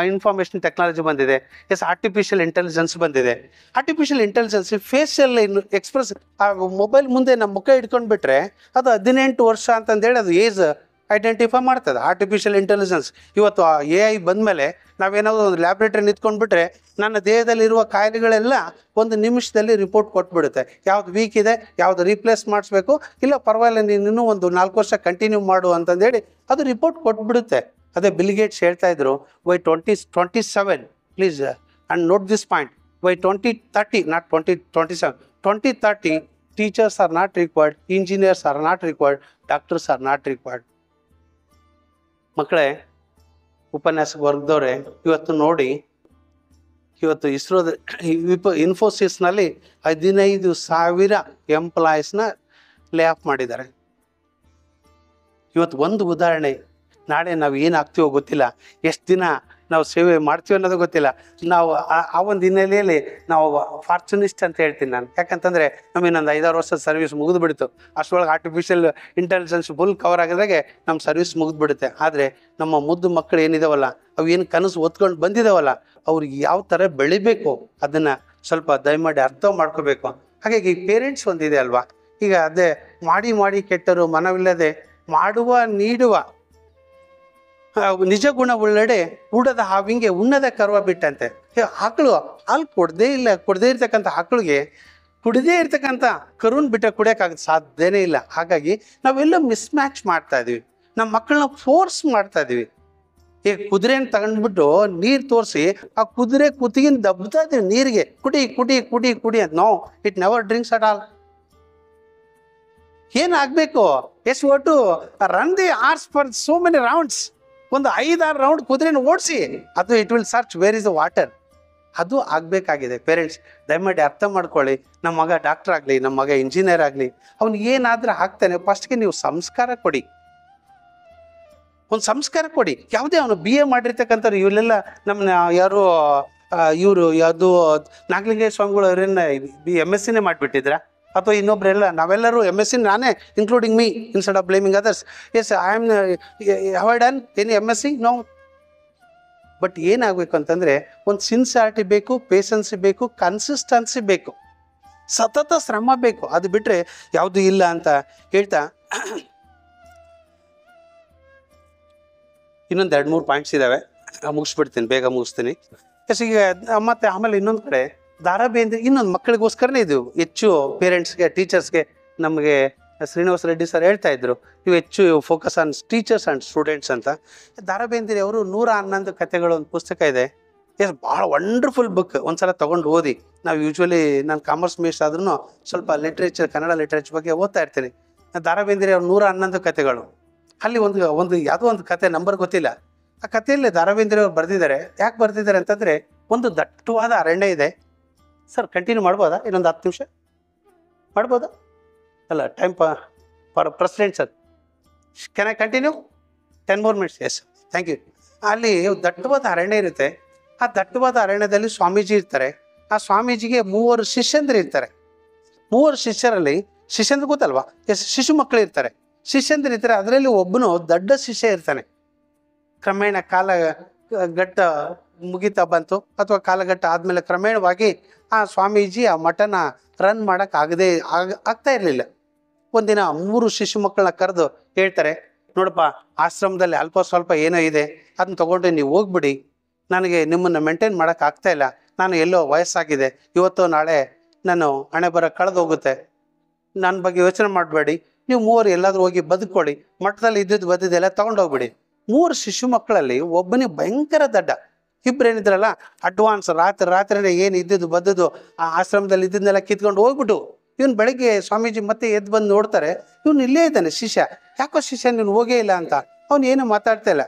ಇನ್ಫಾರ್ಮೇಷನ್ ಟೆಕ್ನಾಲಜಿ ಬಂದಿದೆ, ಆರ್ಟಿಫಿಷಿಯಲ್ ಇಂಟೆಲಿಜೆನ್ಸ್ ಬಂದಿದೆ. Artificial intelligence facial express mobile ಮುಂದೆ ನಮ್ಮ ಮುಖ ಇಟ್ಕೊಂಡ್ಬಿಟ್ರೆ ಅದು 18 ವರ್ಷ ಅಂತಂದೇಳಿ ಅದು ಏಜ್ ಐಡೆಂಟಿಫೈ ಮಾಡ್ತದೆ ಆರ್ಟಿಫಿಷಿಯಲ್ ಇಂಟೆಲಿಜೆನ್ಸ್. ಇವತ್ತು AI ಬಂದಮೇಲೆ ನಾವೇನಾದರೂ ಒಂದು ಲ್ಯಾಬ್ರೇಟರಿ ನಿಂತ್ಕೊಂಡ್ಬಿಟ್ರೆ ನನ್ನ ದೇಹದಲ್ಲಿರುವ ಕಾಯಿಲೆಗಳೆಲ್ಲ 1 ನಿಮಿಷದಲ್ಲಿ ರಿಪೋರ್ಟ್ ಕೊಟ್ಬಿಡುತ್ತೆ. ಯಾವ್ದು ವೀಕ್ ಇದೆ, ಯಾವ್ದು ರೀಪ್ಲೇಸ್ ಮಾಡಿಸ್ಬೇಕು, ಇಲ್ಲ ಪರವಾಗಿಲ್ಲ ನೀನು ಇನ್ನೂ ಒಂದು 4 ವರ್ಷ ಕಂಟಿನ್ಯೂ ಮಾಡು ಅಂತಂದೇಳಿ ಅದು ರಿಪೋರ್ಟ್ ಕೊಟ್ಬಿಡುತ್ತೆ. ಅದೇ ಬಿಲ್ ಗೇಟ್ಸ್ ಹೇಳ್ತಾ ಇದ್ರು, by 2027 please and note this point, by 2030 not 2027, 2030 teachers R not required, engineers R not required, doctors R not required. ಮಕ್ಕಳೇ, ಉಪನ್ಯಾಸಕ್ಕೆ ವರ್ಗದವ್ರೆ, ಇವತ್ತು ನೋಡಿ, ಇವತ್ತು ಇಸ್ರೋದ ಇನ್ಫೋಸಿಸ್ನಲ್ಲಿ 15,000 ಎಂಪ್ಲಾಯೀಸ್ನ ಲೇ ಆಫ್ ಮಾಡಿದ್ದಾರೆ. ಇವತ್ತು ಒಂದು ಉದಾಹರಣೆ. ನಾಳೆ ನಾವು ಏನಾಗ್ತೀವೋ ಗೊತ್ತಿಲ್ಲ, ಎಷ್ಟು ದಿನ ನಾವು ಸೇವೆ ಮಾಡ್ತೀವಿ ಅನ್ನೋದು ಗೊತ್ತಿಲ್ಲ. ನಾವು ಆ ಒಂದು ಹಿನ್ನೆಲೆಯಲ್ಲಿ ನಾವು ಫಾರ್ಚುನಿಸ್ಟ್ ಅಂತ ಹೇಳ್ತೀನಿ ನಾನು. ಯಾಕಂತಂದರೆ ನಮಗಿನ್ನೊಂದು 5-6 ವರ್ಷದ ಸರ್ವಿಸ್ ಮುಗಿದು ಬಿಡ್ತು. ಅಷ್ಟರೊಳಗೆ ಆರ್ಟಿಫಿಷಿಯಲ್ ಇಂಟೆಲಿಜೆನ್ಸ್ ಫುಲ್ ಕವರ್ ಆಗಿದಾಗೆ ನಮ್ಮ ಸರ್ವಿಸ್ ಮುಗಿದು ಬಿಡುತ್ತೆ. ಆದರೆ ನಮ್ಮ ಮುದ್ದು ಮಕ್ಕಳು ಏನಿದಾವಲ್ಲ, ಅವು ಏನು ಕನಸು ಹೊತ್ಕೊಂಡು ಬಂದಿದ್ದಾವಲ್ಲ, ಅವ್ರಿಗೆ ಯಾವ ಥರ ಬೆಳಿಬೇಕು ಅದನ್ನು ಸ್ವಲ್ಪ ದಯಮಾಡಿ ಅರ್ಥ ಮಾಡ್ಕೋಬೇಕು. ಹಾಗಾಗಿ ಪೇರೆಂಟ್ಸ್ ಒಂದಿದೆ ಅಲ್ವಾ, ಈಗ ಅದೇ ಮಾಡಿ ಮಾಡಿ ಕೆಟ್ಟರು ಮನವಿಲ್ಲದೆ, ಮಾಡುವ ನೀಡುವ ನಿಜ ಗುಣ ಉಳ್ಳಡೆ, ಉಡದ ಹಾವಿಂಗೆ ಉಣ್ಣದ ಕರ್ವ ಬಿಟ್ಟಂತೆ. ಆಕಳು ಹಾಲು ಕೊಡದೇ ಇರ್ತಕ್ಕಂಥ ಆಕಳಿಗೆ ಕುಡಿದೇ ಇರ್ತಕ್ಕಂಥ ಕರುನ್ ಬಿಟ್ಟ ಕುಡಿಯೋಕ್ಕಾಗ ಸಾಧ್ಯನೇ ಇಲ್ಲ. ಹಾಗಾಗಿ ನಾವೆಲ್ಲ ಮಿಸ್ಮ್ಯಾಚ್ ಮಾಡ್ತಾ ಇದೀವಿ, ನಮ್ಮ ಮಕ್ಕಳನ್ನ ಫೋರ್ಸ್ ಮಾಡ್ತಾ ಇದೀವಿ. ಈಗ ಕುದುರೆನ ತಗೊಂಡ್ಬಿಟ್ಟು ನೀರು ತೋರಿಸಿ ಆ ಕುದುರೆ ಕುತ್ತಿಗಿನ ದಬ್ತಾ ಇದೀವಿ ನೀರಿಗೆ, ಕುಡಿ ಕುಡಿ ಕುಡಿ ಕುಡಿ ಅಂತ. No, it never drinks at all. ಏನಾಗಬೇಕು? ಒಟ್ಟು run the horse for so many rounds. ಒಂದು 5-6 ರೌಂಡ್ ಕುದುರೆನ ಓಡಿಸಿ, ಅದು it will search where is the water. ಅದು ಆಗಬೇಕಾಗಿದೆ. ಪೇರೆಂಟ್ಸ್ ದಯಮಾಡಿ ಅರ್ಥ ಮಾಡ್ಕೊಳ್ಳಿ. ನಮ್ಮ ಮಗ ಡಾಕ್ಟರ್ ಆಗಲಿ, ನಮ್ಮ ಮಗ ಇಂಜಿನಿಯರ್ ಆಗಲಿ, ಅವ್ನಿಗೆ ಏನಾದರೂ ಆಗ್ತಾನೆ, ಫಸ್ಟ್ಗೆ ನೀವು ಸಂಸ್ಕಾರ ಕೊಡಿ. ಒಂದು ಸಂಸ್ಕಾರ ಕೊಡಿ. ಯಾವುದೇ ಅವನು BA ಮಾಡಿರ್ತಕ್ಕಂಥವ್ರು ಇವರೆಲ್ಲ ನಮ್ಮನ್ನ ಯಾರು ಇವರು ಯಾವುದು ನಾಗಲಿಂಗೇಶ್ವರ ಸ್ವಾಮಿಗಳು ಅವರನ್ನ MSc ಮಾಡಿಬಿಟ್ಟಿದ್ರ ಅಥವಾ ಇನ್ನೊಬ್ಬರೆಲ್ಲ ನಾವೆಲ್ಲರೂ MSc ನಾನೇ including me instead of blaming others. Yes I am have I done any MSc? No. But ಏನಾಗಬೇಕು ಅಂತಂದರೆ ಒಂದು ಸಿನ್ಸಿಯಾರಿಟಿ ಬೇಕು, ಪೇಷನ್ಸಿ ಬೇಕು, ಕನ್ಸಿಸ್ಟೆನ್ಸಿ ಬೇಕು, ಸತತ ಶ್ರಮ ಬೇಕು. ಅದು ಬಿಟ್ಟರೆ ಯಾವುದು ಇಲ್ಲ ಅಂತ ಹೇಳ್ತಾ ಇನ್ನೊಂದು 2-3 ಪಾಯಿಂಟ್ಸ್ ಇದ್ದಾವೆ, ಮುಗಿಸ್ಬಿಡ್ತೀನಿ, ಬೇಗ ಮುಗಿಸ್ತೀನಿ. ಎಸ್ ಈಗ ಮತ್ತು ಆಮೇಲೆ ಇನ್ನೊಂದು ಕಡೆ ದಾರಾ ಬೇಂದ್ರೆ ಇನ್ನೊಂದು ಮಕ್ಕಳಿಗೋಸ್ಕರನೇ ಇದು ಹೆಚ್ಚು ಪೇರೆಂಟ್ಸ್ಗೆ, ಟೀಚರ್ಸ್ಗೆ. ನಮಗೆ ಶ್ರೀನಿವಾಸ ರೆಡ್ಡಿ ಸರ್ ಹೇಳ್ತಾ ಇದ್ರು, ಇವು ಹೆಚ್ಚು focus on teachers and students ಅಂತ. ದಾರಾ ಬೇಂದ್ರೆ ಅವರು 111 ಕಥೆಗಳು ಒಂದು ಪುಸ್ತಕ ಇದೆ. ಎಸ್ ಭಾಳ ವಂಡರ್ಫುಲ್ ಬುಕ್. ಒಂದ್ಸಲ ತೊಗೊಂಡು ಓದಿ. ನಾವು ಯೂಶ್ವಲಿ ನಾನು ಕಾಮರ್ಸ್ ಮೇಸ್ಟ್ ಆದ್ರೂ ಸ್ವಲ್ಪ ಲಿಟ್ರೇಚರ್, ಕನ್ನಡ ಲಿಟ್ರೇಚರ್ ಬಗ್ಗೆ ಓದ್ತಾ ಇರ್ತೀನಿ. ದಾರಾ ಬೇಂದ್ರೆ ಅವ್ರು 111 ಕಥೆಗಳು. ಅಲ್ಲಿ ಒಂದು ಯಾವುದೋ ಒಂದು ಕತೆ ನಂಬರ್ ಗೊತ್ತಿಲ್ಲ. ಆ ಕಥೆಯಲ್ಲಿ ದಾರಾ ಬೇಂದ್ರೆ ಅವ್ರು ಬರೆದಿದ್ದಾರೆ. ಯಾಕೆ ಬರೆದಿದ್ದಾರೆ ಅಂತಂದರೆ, ಒಂದು ದಟ್ಟವಾದ ಅರಣ್ಯ ಇದೆ. ಸರ್ ಕಂಟಿನ್ಯೂ ಮಾಡ್ಬೋದಾ? ಇನ್ನೊಂದು 10 ನಿಮಿಷ ಮಾಡ್ಬೋದಾ? ಅಲ್ಲ, time for president sir. Can I continue 10 more minutes? Yes, thank you. ಅಲ್ಲಿ ದಟ್ಟವಾದ ಅರಣ್ಯ ಇರುತ್ತೆ. ಆ ದಟ್ಟವಾದ ಅರಣ್ಯದಲ್ಲಿ ಸ್ವಾಮೀಜಿ ಇರ್ತಾರೆ. ಆ ಸ್ವಾಮೀಜಿಗೆ 3 ಶಿಷ್ಯಂದ್ರು ಇರ್ತಾರೆ. 3 ಶಿಷ್ಯರಲ್ಲಿ, ಶಿಷ್ಯಂದ್ರ ಗೊತ್ತಲ್ವಾ? ಎಸ್, ಶಿಶು ಮಕ್ಕಳು ಇರ್ತಾರೆ. ಶಿಷ್ಯಂದ್ರು ಇರ್ತಾರೆ. ಅದರಲ್ಲಿ ಒಬ್ಬನು ದೊಡ್ಡ ಶಿಷ್ಯ ಇರ್ತಾನೆ. ಕ್ರಮೇಣ ಕಾಲಘಟ್ಟ ಮುಗಿತಾ ಬಂತು, ಅಥವಾ ಕಾಲಘಟ್ಟ ಆದಮೇಲೆ ಕ್ರಮೇಣವಾಗಿ ಆ ಸ್ವಾಮೀಜಿ ಆ ಮಠನ ರನ್ ಮಾಡೋಕ್ಕಾಗದೇ ಆಗ್ತಾ ಇರಲಿಲ್ಲ. ಒಂದಿನ 3 ಶಿಶು ಮಕ್ಕಳನ್ನ ಕರೆದು ಹೇಳ್ತಾರೆ, ನೋಡಪ್ಪ, ಆಶ್ರಮದಲ್ಲಿ ಅಲ್ಪ ಸ್ವಲ್ಪ ಏನೋ ಇದೆ, ಅದನ್ನ ತೊಗೊಂಡು ನೀವು ಹೋಗ್ಬಿಡಿ. ನನಗೆ ನಿಮ್ಮನ್ನು ಮೇಂಟೈನ್ ಮಾಡೋಕ್ಕಾಗ್ತಾ ಇಲ್ಲ. ನಾನು ಎಲ್ಲೋ ವಯಸ್ಸಾಗಿದೆ, ಇವತ್ತು ನಾಳೆ ನಾನು ಹಣೆ ಬರ ಕಳೆದು ಹೋಗುತ್ತೆ. ನನ್ನ ಬಗ್ಗೆ ಯೋಚನೆ ಮಾಡಬೇಡಿ. ನೀವು 3 ಎಲ್ಲಾದರೂ ಹೋಗಿ ಬದುಕೊಳ್ಳಿ. ಮಠದಲ್ಲಿ ಇದ್ದಿದ್ದು ಬದ್ದಿದ್ದೆಲ್ಲ ತೊಗೊಂಡೋಗ್ಬಿಡಿ. 3 ಶಿಶು ಮಕ್ಕಳಲ್ಲಿ ಒಬ್ಬನಿಗೆ ಭಯಂಕರ ದಡ್ಡ. ಇಬ್ಬರೇನಿದ್ರಲ್ಲ ಅಡ್ವಾನ್ಸ್, ರಾತ್ರಿ ಏನು ಇದ್ದಿದ್ದು ಬದ್ದದು ಆ ಆಶ್ರಮದಲ್ಲಿ ಇದ್ದನ್ನೆಲ್ಲ ಕಿತ್ಕೊಂಡು ಹೋಗ್ಬಿಟ್ಟು, ಇವನು ಬೆಳಗ್ಗೆ ಸ್ವಾಮೀಜಿ ಮತ್ತೆ ಎದ್ದು ಬಂದು ನೋಡ್ತಾರೆ, ಇವನು ಇಲ್ಲೇ ಇದ್ದಾನೆ ಶಿಷ್ಯ. ಯಾಕೋ ಶಿಷ್ಯ ನೀನು ಹೋಗೇ ಇಲ್ಲ ಅಂತ. ಅವನು ಏನು ಮಾತಾಡ್ತಾ ಇಲ್ಲ.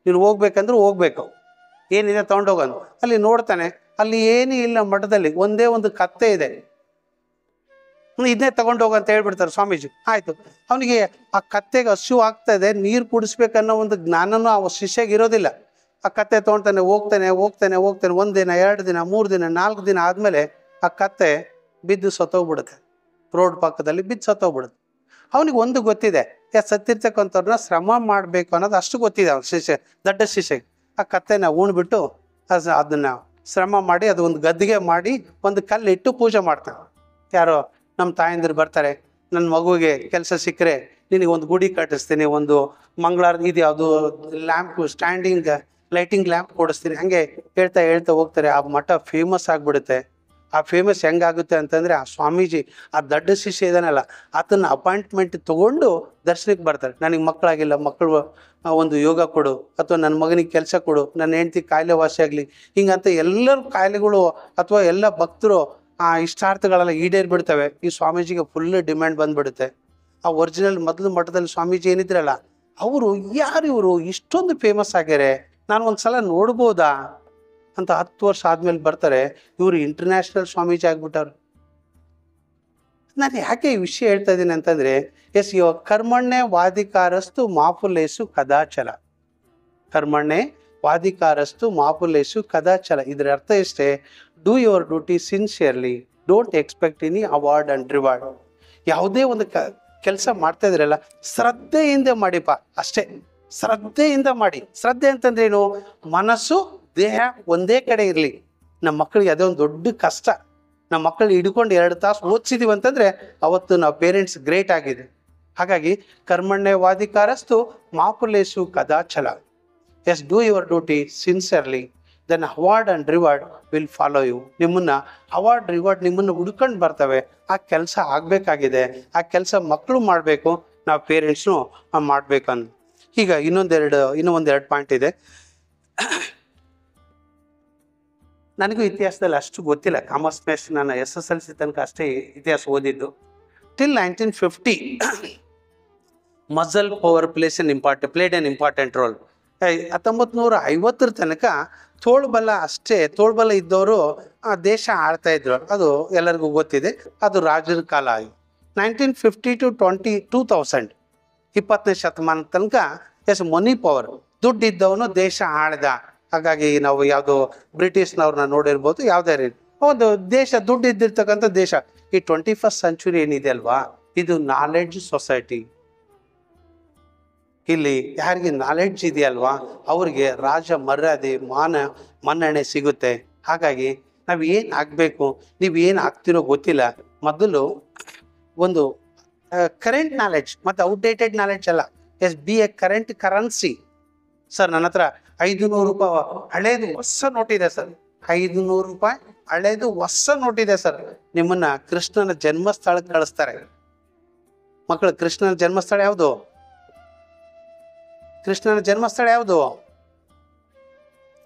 ನೀನು ಹೋಗ್ಬೇಕಂದ್ರೆ ಹೋಗ್ಬೇಕು, ಏನಿದೆ ತೊಗೊಂಡೋಗೋದು. ಅಲ್ಲಿ ನೋಡ್ತಾನೆ, ಅಲ್ಲಿ ಏನೂ ಇಲ್ಲ ಮಠದಲ್ಲಿ, ಒಂದೇ ಒಂದು ಕತ್ತೆ ಇದೆ. ಇದನ್ನೇ ತಗೊಂಡೋಗ ಅಂತ ಹೇಳ್ಬಿಡ್ತಾರೆ ಸ್ವಾಮೀಜಿ. ಆಯಿತು. ಅವನಿಗೆ ಆ ಕತ್ತೆಗೆ ಹಸು ಆಗ್ತಾ ಇದೆ, ನೀರು ಕುಡಿಸ್ಬೇಕನ್ನೋ ಒಂದು ಜ್ಞಾನನೂ ಆ ಶಿಷ್ಯಗೆ ಇರೋದಿಲ್ಲ. ಆ ಕತ್ತೆ ತೊಗೊಳ್ತಾನೆ, ಹೋಗ್ತಾನೆ. 1 ದಿನ, 2 ದಿನ, 3 ದಿನ, 4 ದಿನ ಆದಮೇಲೆ ಆ ಕತ್ತೆ ಬಿದ್ದು ಸತ್ತೋಗ್ಬಿಡುತ್ತೆ. ರೋಡ್ ಪಕ್ಕದಲ್ಲಿ ಬಿದ್ದು ಸತ್ತೋಗ್ಬಿಡುತ್ತೆ. ಅವನಿಗೆ ಒಂದು ಗೊತ್ತಿದೆ, ಸತ್ತಿರ್ತಕ್ಕಂಥವ್ರನ್ನ ಶ್ರಮ ಮಾಡಬೇಕು ಅನ್ನೋದು ಅಷ್ಟು ಗೊತ್ತಿದೆ ಅವ್ನ ಶಿಷ್ಯ, ದೊಡ್ಡ ಶಿಷ್ಯಗೆ. ಆ ಕತ್ತೆನ ಉಣ್ಬಿಟ್ಟು ಅದನ್ನು ಶ್ರಮ ಮಾಡಿ, ಅದು ಒಂದು ಗದ್ದಿಗೆ ಮಾಡಿ ಒಂದು ಕಲ್ಲಿಟ್ಟು ಪೂಜೆ ಮಾಡ್ತಾನೆ. ಯಾರೋ ನಮ್ಮ ತಾಯಂದಿರು ಬರ್ತಾರೆ, ನನ್ನ ಮಗುವಿಗೆ ಕೆಲಸ ಸಿಕ್ಕರೆ ನಿನಗೆ ಒಂದು ಗುಡಿ ಕಟ್ಟಿಸ್ತೀನಿ, ಒಂದು ಮಂಗಳಾರ ಇದು ಯಾವುದು ಲ್ಯಾಂಪ್, ಸ್ಟ್ಯಾಂಡಿಂಗ್ ಲೈಟಿಂಗ್ ಲ್ಯಾಂಪ್ ಕೊಡಿಸ್ತೀನಿ. ಹಾಗೆ ಹೇಳ್ತಾ ಹೋಗ್ತಾರೆ. ಆ ಮಠ ಫೇಮಸ್ ಆಗಿಬಿಡುತ್ತೆ. ಆ ಫೇಮಸ್ ಹೆಂಗಾಗುತ್ತೆ ಅಂತಂದರೆ, ಆ ಸ್ವಾಮೀಜಿ ಆ ದೊಡ್ಡ ಶಿಷ್ಯ ಇದಾನಲ್ಲ, ಆತನ ಅಪಾಯಿಂಟ್ಮೆಂಟ್ ತೊಗೊಂಡು ದರ್ಶನಕ್ಕೆ ಬರ್ತಾರೆ. ನನಗೆ ಮಕ್ಕಳಾಗಿಲ್ಲ, ಮಕ್ಕಳು ಒಂದು ಯೋಗ ಕೊಡು, ಅಥವಾ ನನ್ನ ಮಗನಿಗೆ ಕೆಲಸ ಕೊಡು, ನನ್ನ ಹೆಂಡತಿ ಕಾಯಿಲೆ ವಾಸಿ ಆಗಲಿ, ಹಿಂಗಂತ ಎಲ್ಲರ ಕಾಯಿಲೆಗಳು ಅಥವಾ ಎಲ್ಲ ಭಕ್ತರು ಆ ಇಷ್ಟಾರ್ಥಗಳೆಲ್ಲ ಈಡೇರಿಬಿಡ್ತವೆ. ಈ ಸ್ವಾಮೀಜಿಗೆ ಫುಲ್ ಡಿಮ್ಯಾಂಡ್ ಬಂದ್ಬಿಡುತ್ತೆ. ಆ ಒರಿಜಿನಲ್ ಮೊದಲು ಮಠದಲ್ಲಿ ಸ್ವಾಮೀಜಿ ಏನಿದ್ರಲ್ಲ, ಅವರು ಯಾರು ಇವರು ಇಷ್ಟೊಂದು ಫೇಮಸ್ ಆಗ್ಯಾರೆ, ನಾನು ಒಂದು ಸಲ ನೋಡ್ಬೋದಾ ಅಂತ 10 ವರ್ಷ ಆದಮೇಲೆ ಬರ್ತಾರೆ. ಇವರು ಇಂಟರ್ನ್ಯಾಷನಲ್ ಸ್ವಾಮೀಜಿ ಆಗ್ಬಿಟ್ಟವ್ರು. ನಾನು ಯಾಕೆ ಈ ವಿಷಯ ಹೇಳ್ತಾ ಇದ್ದೀನಿ ಅಂತಂದರೆ, ಎಸ್, ಕರ್ಮಣ್ಣೆ ವಾದಿಕಾರಸ್ತು ಮಾಫುಲೇಸು ಕದಾಚಲ. ಕರ್ಮಣ್ಣೆ ವಾದಿಕಾರಸ್ತು ಮಾಫುಲೇಸು ಕದಾಚಲ. ಇದರ ಅರ್ಥ ಇಷ್ಟೇ, do your duty sincerely, don't expect any award and reward. ಯಾವುದೇ ಒಂದು ಕೆಲಸ ಮಾಡ್ತಾ ಇದ್ರಲ್ಲ, ಶ್ರದ್ಧೆಯಿಂದ ಮಾಡಿಪ್ಪ, ಅಷ್ಟೇ. ಶ್ರದ್ಧೆಯಿಂದ ಮಾಡಿ. ಶ್ರದ್ಧೆ ಅಂತಂದ್ರೇನು? ಮನಸ್ಸು ದೇಹ ಒಂದೇ ಕಡೆ ಇರಲಿ. ನಮ್ಮ ಮಕ್ಕಳಿಗೆ ಅದೇ ಒಂದು ದೊಡ್ಡ ಕಷ್ಟ. ನಮ್ಮ ಮಕ್ಕಳು ಹಿಡ್ಕೊಂಡು 2 ತಾಸು ಓದಿಸಿದೀವಿ ಅಂತಂದರೆ ಅವತ್ತು ನಾವು ಪೇರೆಂಟ್ಸ್ ಗ್ರೇಟ್ ಆಗಿದೆ. ಹಾಗಾಗಿ ಕರ್ಮಣ್ಣೆ ವಾದಿಕಾರಸ್ತು ಮಾಪುಲೇಸು ಕದಾಚಲ. Yes, do your duty sincerely, then award and reward will follow you. ನಿಮ್ಮನ್ನು ಅವಾರ್ಡ್ ರಿವಾರ್ಡ್ ನಿಮ್ಮನ್ನು ಹುಡ್ಕೊಂಡು ಬರ್ತವೆ. ಆ ಕೆಲಸ ಆಗಬೇಕಾಗಿದೆ, ಆ ಕೆಲಸ ಮಕ್ಕಳು ಮಾಡಬೇಕು, ನಾವು ಪೇರೆಂಟ್ಸ್ನು ಮಾಡಬೇಕು ಅಂತ. ಈಗ ಇನ್ನೂ ಒಂದೆರಡು ಪಾಯಿಂಟ್ ಇದೆ. ನನಗೂ ಇತಿಹಾಸದಲ್ಲಿ ಅಷ್ಟು ಗೊತ್ತಿಲ್ಲ. ಕಾಮರ್ಸ್ ಮೇಸ್ಟ್ ನಾನು SSLC ತನಕ ಅಷ್ಟೇ ಇತಿಹಾಸ ಓದಿದ್ದು. Till 1950 muscle power played N important role. 1950 ತನಕ ತೋಳ್ಬಲ ಅಷ್ಟೇ, ತೋಳ್ಬಲ ಇದ್ದವರು ಆ ದೇಶ ಆಳ್ತಾ ಇದ್ರು. ಅದು ಎಲ್ಲರಿಗೂ ಗೊತ್ತಿದೆ. ಅದು ರಾಜರ ಕಾಲ. 1950 to 2000 20ನೇ ಶತಮಾನ ತನಕ ಎಸ್ ಮನಿ ಪವರ್, ದುಡ್ಡಿದ್ದವನು ದೇಶ ಆಳ್ದ. ಹಾಗಾಗಿ ನಾವು ಯಾವುದು ಬ್ರಿಟಿಷ್ನವ್ರನ್ನ ನೋಡಿರ್ಬೋದು, ಯಾವುದೇ ರೀತಿ ಒಂದು ದೇಶ ದುಡ್ಡು ಇದ್ದಿರ್ತಕ್ಕಂಥ ದೇಶ. ಈ 21st ಸೆಂಚುರಿ ಏನಿದೆ ಅಲ್ವಾ, ಇದು ನಾಲೆಡ್ಜ್ ಸೊಸೈಟಿ. ಇಲ್ಲಿ ಯಾರಿಗೆ ನಾಲೆಡ್ಜ್ ಇದೆಯಲ್ವಾ ಅವ್ರಿಗೆ ರಾಜ ಮರ್ಯಾದೆ ಮನ್ನಣೆ ಸಿಗುತ್ತೆ. ಹಾಗಾಗಿ ನಾವು ಏನು ಆಗಬೇಕು, ನೀವು ಏನು ಆಗ್ತಿರೋ ಗೊತ್ತಿಲ್ಲ. ಮೊದಲು ಒಂದು ಕರೆಂಟ್ ನಾಲೆಡ್ಜ್ ಮತ್ತು ಔಟ್ಡೇಟೆಡ್ ನಾಲೆಡ್ಜ್ ಅಲ್ಲ. B A current currency. Sir ನನ್ನ ಹತ್ರ 500 ರೂಪಾಯಿ ಹಳೇದು ಹೊಸ ನೋಟಿದೆ ಸರ್, 500 ರೂಪಾಯಿ ಹಳೇದು ಹೊಸ ನೋಟಿದೆ ಸರ್. ನಿಮ್ಮನ್ನ ಕೃಷ್ಣನ ಜನ್ಮಸ್ಥಳಕ್ಕೆ ಕಳಿಸ್ತಾರೆ. ಮಕ್ಕಳು, ಕೃಷ್ಣನ ಜನ್ಮಸ್ಥಳ ಯಾವುದು? ಕೃಷ್ಣನ ಜನ್ಮಸ್ಥಳ ಯಾವುದು